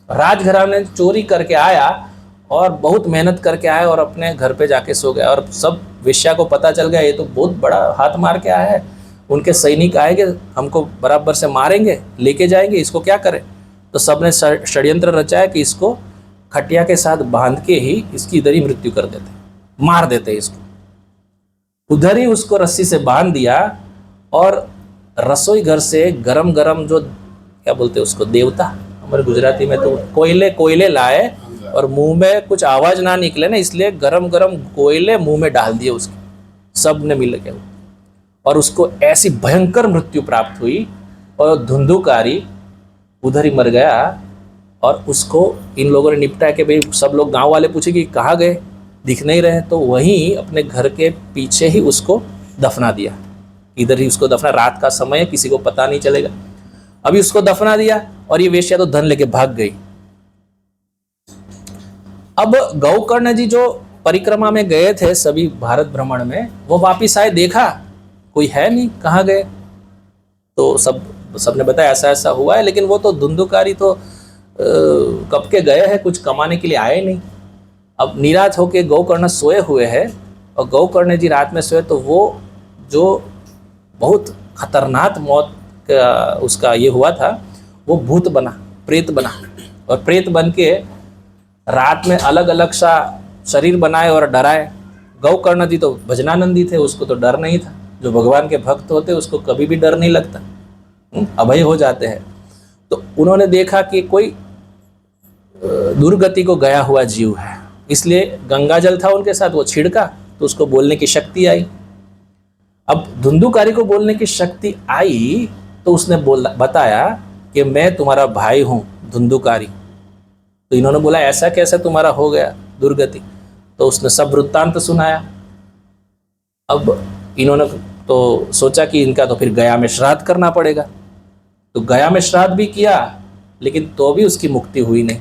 राजघराने में चोरी करके आया और बहुत मेहनत करके आया और अपने घर पे जाके सो गया। और सब वेश्या को पता चल गया ये तो बहुत बड़ा हाथ मार के आया है, उनके सैनिक आएंगे, हमको बराबर से मारेंगे, लेके जाएंगे, इसको क्या करें। तो सबने षड्यंत्र रचाया कि इसको खटिया के साथ बांध के ही इसकी इधर ही मृत्यु कर देते, मार देते इसको। उधर ही उसको रस्सी से बांध दिया और रसोई घर से गरम गरम, जो क्या बोलते हैं उसको, देवता हमारे गुजराती में तो कोयले लाए, और मुंह में कुछ आवाज ना निकले ना, इसलिए गरम गरम कोयले मुंह में डाल दिए उसके, सब ने मिल के, और उसको ऐसी भयंकर मृत्यु प्राप्त हुई। और धुंधुकारी उधर ही मर गया। और उसको इन लोगों ने निपटा के, भाई सब लोग गांव वाले पूछे कि कहाँ गए, दिख नहीं रहे, तो वहीं अपने घर के पीछे ही उसको दफना दिया, इधर ही उसको दफना, रात का समय है, किसी को पता नहीं चलेगा। अभी उसको दफना दिया और ये वेश्या तो धन लेके भाग गई। अब गौकर्ण जी जो परिक्रमा में गए थे सभी भारत भ्रमण में, वो वापिस आए, देखा कोई है नहीं, कहाँ गए। तो सबने बताया ऐसा ऐसा हुआ है, लेकिन वो तो धुंधुकारी तो कब के गए हैं, कुछ कमाने के लिए आए नहीं। अब निराश होके गौकर्ण सोए हुए हैं, और गौकर्ण जी रात में सोए तो वो जो बहुत खतरनाक मौत का उसका ये हुआ था, वो भूत बना, प्रेत बना, और प्रेत बन के रात में अलग अलग सा शरीर बनाए और डराए। गौकर्ण जी तो भजनानंदी थे, उसको तो डर नहीं था। जो भगवान के भक्त होते उसको कभी भी डर नहीं लगता, अभय हो जाते हैं। तो उन्होंने देखा कि कोई दुर्गति को गया हुआ जीव है, इसलिए गंगा जल था उनके साथ, वो छिड़का तो उसको बोलने की शक्ति आई। अब धुंधुकारी को बोलने की शक्ति आई तो उसने बताया कि मैं तुम्हारा भाई हूं धुंधुकारी। तो इन्होंने बोला ऐसा कैसे तुम्हारा हो गया दुर्गति, तो उसने सब वृत्तांत सुनाया। अब इन्होंने तो सोचा कि इनका तो फिर गया में श्राद्ध करना पड़ेगा, तो गया में श्राद्ध भी किया, लेकिन तो भी उसकी मुक्ति हुई नहीं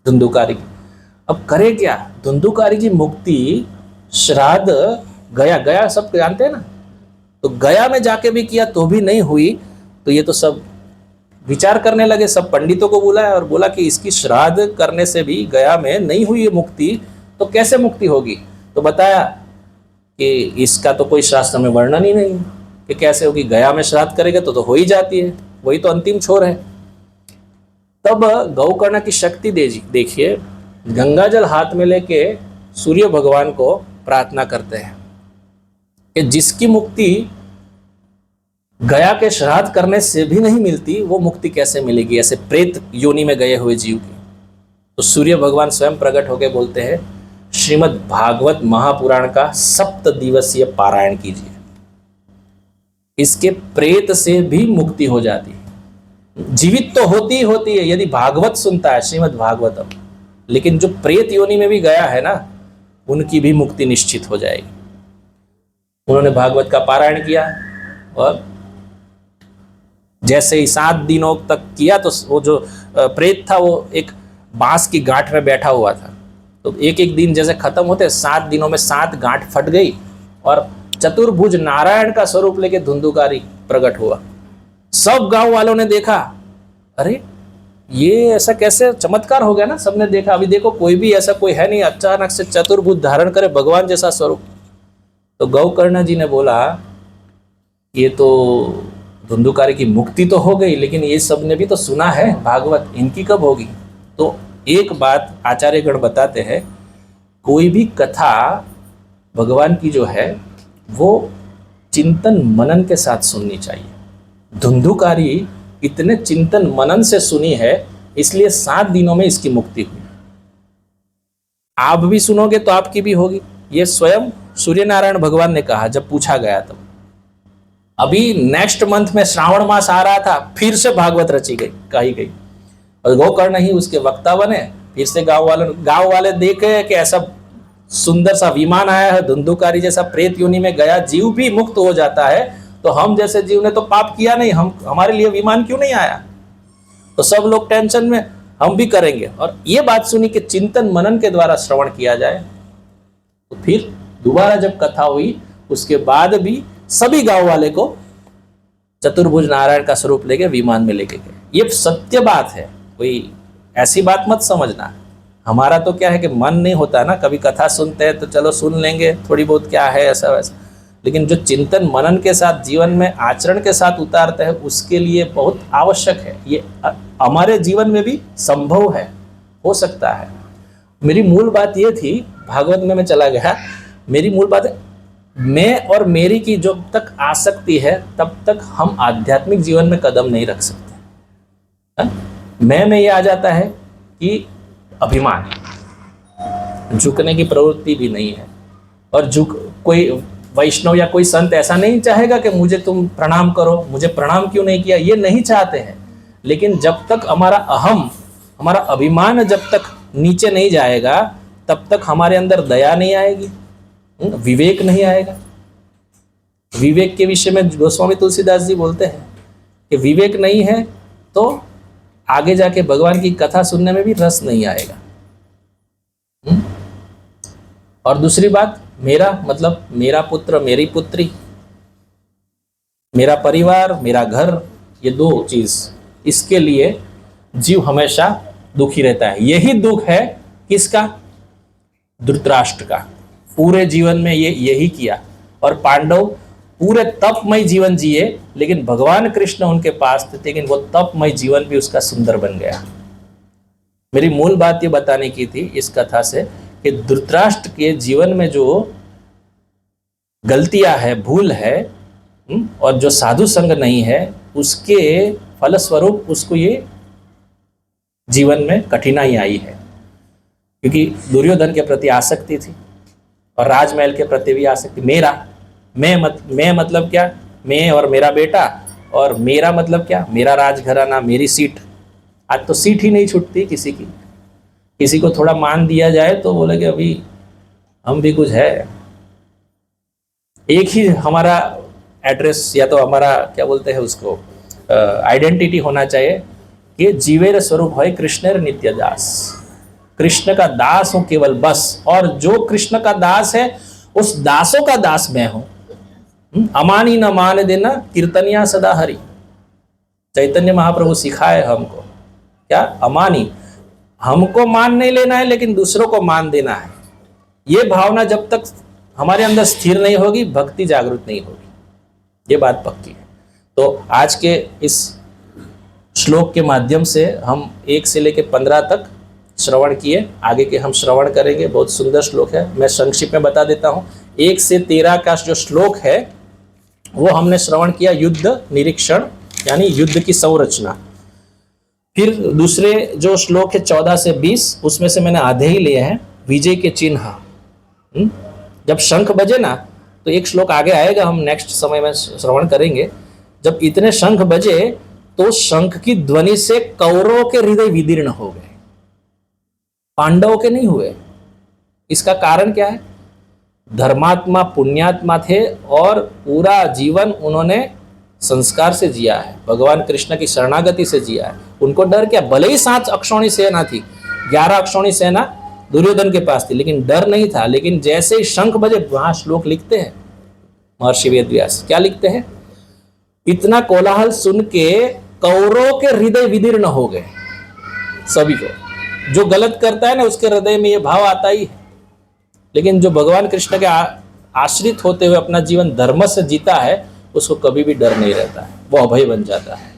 धुंधुकारी की। अब करे क्या, धुंधुकारी की मुक्ति श्राद्ध गया सब जानते हैं ना, तो गया में जाके भी किया तो भी नहीं हुई। तो ये तो सब विचार करने लगे, सब पंडितों को बुलाया और बोला कि इसकी श्राद्ध करने से भी गया में नहीं हुई है मुक्ति, तो कैसे मुक्ति होगी। तो बताया कि इसका तो कोई शास्त्र में वर्णन ही नहीं कि कैसे होगी, गया में श्राद्ध करेगा तो हो ही जाती है, वही तो अंतिम छोर है। तब गौकर्ण की शक्ति देखिए, गंगाजल हाथ में लेके सूर्य भगवान को प्रार्थना करते हैं कि जिसकी मुक्ति गया के श्राद्ध करने से भी नहीं मिलती, वो मुक्ति कैसे मिलेगी ऐसे प्रेत योनि में गए हुए जीव की। तो सूर्य भगवान स्वयं प्रकट होकर बोलते हैं, श्रीमद् भागवत महापुराण का 7 दिवसीय पारायण कीजिए, इसके प्रेत से भी मुक्ति हो जाती है। जीवित तो होती है यदि भागवत सुनता है, श्रीमद् भागवतम, लेकिन जो प्रेत योनि में भी गया है ना, उनकी भी मुक्ति निश्चित हो जाएगी। उन्होंने भागवत का पारायण किया और जैसे ही 7 दिनों तक किया तो वो जो प्रेत था वो एक बांस की गांठ में बैठा हुआ था। तो एक एक दिन जैसे खत्म होते 7 दिनों में 7 गांठ फट गई और चतुर्भुज नारायण का स्वरूप लेके धुंधुकारी प्रकट हुआ। सब गांव वालों ने देखा, अरे ये ऐसा कैसे चमत्कार हो गया ना, सबने देखा। अभी देखो कोई भी ऐसा कोई है नहीं, अचानक से चतुर्भुज धारण करे भगवान जैसा स्वरूप। तो गौकर्ण जी ने बोला ये तो धुंधुकारी की मुक्ति तो हो गई, लेकिन ये सब ने भी तो सुना है भागवत, इनकी कब होगी? तो एक बात आचार्यगण बताते हैं, कोई भी कथा भगवान की जो है वो चिंतन मनन के साथ सुननी चाहिए। धुंधुकारी इतने चिंतन मनन से सुनी है, इसलिए 7 दिनों में इसकी मुक्ति हुई। आप भी सुनोगे तो आपकी भी होगी। ये स्वयं सूर्य नारायण भगवान ने कहा जब पूछा गया तब। अभी नेक्स्ट मंथ में श्रावण मास आ रहा था, फिर से भागवत रची गई, कही गई, और गोकर्ण ही उसके वक्ता बने। फिर से गांव वाले देखे कि ऐसा सुंदर सा विमान आया है, धुंधुकारी जैसा प्रेत योनि में गया जीव भी मुक्त हो जाता है, तो हम जैसे जीव ने तो पाप किया नहीं, हमारे लिए विमान क्यों नहीं आया? तो सब लोग टेंशन में, हम भी करेंगे। और ये बात सुनी कि चिंतन मनन के द्वारा श्रवण किया जाए। तो फिर दोबारा जब कथा हुई, उसके बाद भी सभी गांव वाले को चतुर्भुज नारायण का स्वरूप लेके विमान में लेके गए। ये सत्य बात है, कोई ऐसी बात मत समझना। हमारा तो क्या है कि मन नहीं होता ना, कभी कथा सुनते हैं तो चलो सुन लेंगे थोड़ी बहुत, क्या है ऐसा वैसा, लेकिन जो चिंतन मनन के साथ जीवन में आचरण के साथ उतारते हैं, उसके लिए बहुत आवश्यक है। ये हमारे जीवन में भी संभव है, हो सकता है। मेरी मूल बात ये थी, भागवत में मैं चला गया, मेरी मूल बात है, मैं और मेरी की जब तक आसक्ति है तब तक हम आध्यात्मिक जीवन में कदम नहीं रख सकते। मैं में ये आ जाता है कि अभिमान, झुकने की प्रवृत्ति भी नहीं है। और कोई वैष्णव या कोई संत ऐसा नहीं चाहेगा कि मुझे तुम प्रणाम करो, मुझे प्रणाम क्यों नहीं किया, ये नहीं चाहते हैं। लेकिन जब तक हमारा अहम, हमारा अभिमान जब तक नीचे नहीं जाएगा, तब तक हमारे अंदर दया नहीं आएगी, विवेक नहीं आएगा। विवेक के विषय में गोस्वामी तुलसीदास जी बोलते हैं कि विवेक नहीं है तो आगे जाके भगवान की कथा सुनने में भी रस नहीं आएगा। और दूसरी बात, मेरा मतलब मेरा पुत्र, मेरी पुत्री, मेरा परिवार, मेरा घर, ये 2 चीज, इसके लिए जीव हमेशा दुखी रहता है। यही दुख है किसका? धृतराष्ट्र का। पूरे जीवन में ये यही किया, और पांडव पूरे तपमय जीवन जिए, लेकिन भगवान कृष्ण उनके पास थे, लेकिन वो तपमय जीवन भी उसका सुंदर बन गया। मेरी मूल बात ये बताने की थी इस कथा से कि धृतराष्ट्र के जीवन में जो गलतियां है, भूल है, और जो साधु संग नहीं है, उसके फलस्वरूप उसको ये जीवन में कठिनाई आई है। क्योंकि दुर्योधन के प्रति आसक्ति थी, और राजमहल के प्रति भी आसक्ति। मैं मतलब क्या? मैं और मेरा बेटा, और मेरा मतलब क्या? मेरा राजघराना, मेरी सीट। आज तो सीट ही नहीं छूटती किसी की। किसी को थोड़ा मान दिया जाए तो बोले कि अभी हम भी कुछ है। एक ही हमारा एड्रेस, या तो हमारा क्या बोलते हैं उसको, आइडेंटिटी होना चाहिए कि जीवेर स्वरूप है कृष्णेर नित्य दास। कृष्ण का दास हूं केवल, बस। और जो कृष्ण का दास है, उस दासों का दास मैं हूं। अमानी न मान देना कीर्तनिया सदा हरि। चैतन्य महाप्रभु सिखाए हमको क्या? अमानी, हमको मान नहीं लेना है, लेकिन दूसरों को मान देना है। ये भावना जब तक हमारे अंदर स्थिर नहीं होगी, भक्ति जागृत नहीं होगी। ये बात पक्की है। तो आज के इस श्लोक के माध्यम से हम 1 से लेकर 15 तक श्रवण किए। आगे के हम श्रवण करेंगे। बहुत सुंदर श्लोक है, मैं संक्षिप्त में बता देता हूँ। 1 से 13 का जो श्लोक है वो हमने श्रवण किया, युद्ध निरीक्षण, यानी युद्ध की संरचना। फिर दूसरे जो श्लोक है 14 से 20, उसमें से मैंने आधे ही लिए हैं, विजय के चिन्ह। जब शंख बजे ना, तो एक श्लोक आगे आएगा, हम नेक्स्ट समय में श्रवण करेंगे। जब इतने शंख बजे तो शंख की ध्वनि से कौरवों के हृदय विदीर्ण हो गए, पांडवों के नहीं हुए। इसका कारण क्या है? धर्मात्मा, पुण्यात्मा थे, और पूरा जीवन उन्होंने संस्कार से जिया है, भगवान कृष्ण की शरणागति से जिया है। उनको डर क्या? भले ही 7 अक्षौणी सेना थी, 11 अक्षौणी सेना दुर्योधन के पास थी, लेकिन डर नहीं था। लेकिन जैसे ही शंख बजे, वहां श्लोक लिखते हैं महर्षि वेदव्यास, क्या लिखते हैं? इतना कोलाहल सुन के कौरवों के हृदय विदीर्ण हो गए। सभी को जो गलत करता है ना, उसके हृदय में ये भाव आता ही है। लेकिन जो भगवान कृष्ण के आश्रित होते हुए अपना जीवन धर्म से जीता है, उसको कभी भी डर नहीं रहता है, वो अभय बन जाता है।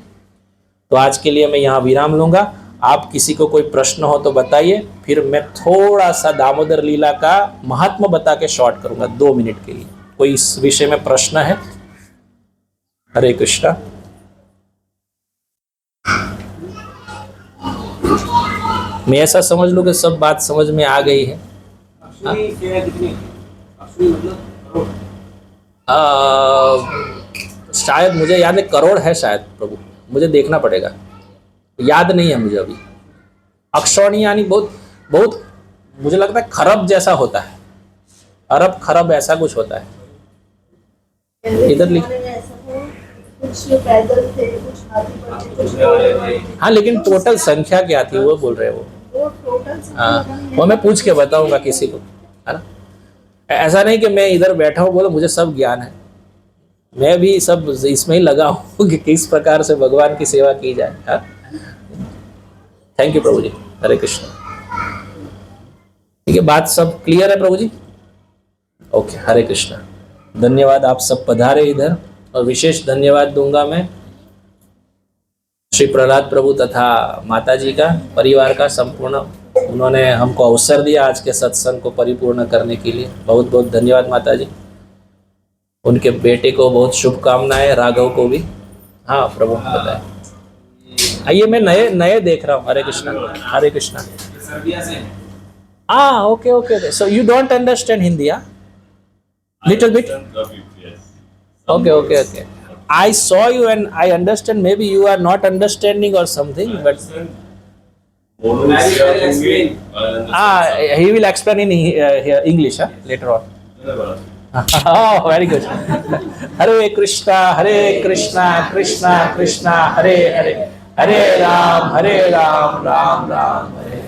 तो आज के लिए मैं यहाँ विराम लूंगा। आप किसी को कोई प्रश्न हो तो बताइए, फिर मैं थोड़ा सा दामोदर लीला का महात्मा बता के शॉर्ट करूंगा 2 मिनट के लिए। कोई इस विषय में प्रश्न है? हरे कृष्णा। मैं ऐसा समझ लूं कि सब बात समझ में आ गई है। अश्विनी सेवा कितनी? अश्विनी मतलब शायद मुझे याद है, करोड़ है शायद प्रभु, मुझे देखना पड़ेगा, याद नहीं है मुझे अभी। अक्षौणी यानी बहुत बहुत, मुझे लगता है खरब जैसा होता है, अरब खरब ऐसा कुछ होता है। इधर लिख, कुछ पैदल थे, कुछ हाथी पर थे, कुछ वाले थे। हाँ लेकिन टोटल संख्या क्या थी वो बोल रहे हैं वो। टोटल हाँ वो मैं पूछ के बताऊंगा किसी को, है ना। ऐसा नहीं कि मैं इधर बैठा हूँ बोलो मुझे सब ज्ञान है, मैं भी सब इसमें ही लगा हूँ कि किस प्रकार से भगवान की सेवा की जाए। थैंक यू प्रभु जी, हरे कृष्ण। ठीक है, बात सब क्लियर है प्रभु जी? ओके, हरे कृष्ण। धन्यवाद, आप सब पधारे इधर। और विशेष धन्यवाद दूंगा मैं श्री प्रहलाद प्रभु तथा माता जी का, परिवार का संपूर्ण, उन्होंने हमको अवसर दिया आज के सत्संग को परिपूर्ण करने के लिए। बहुत बहुत धन्यवाद माता जी। उनके बेटे को बहुत शुभकामनाएं, राघव को भी। हाँ प्रभु बताए। आइए, मैं नए नए देख रहा हूँ। हरे कृष्णा, हरे कृष्णा। सर्बिया से हैं। Okay okay, so you don't understand Hindi? Little bit. Okay, okay, okay. I saw you and I understand. Maybe you are not understanding or something, but he will explain in here English later on. Oh, very good. Hare Krishna, Krishna Krishna, Hare Hare, Hare Ram, Ram Ram, Hare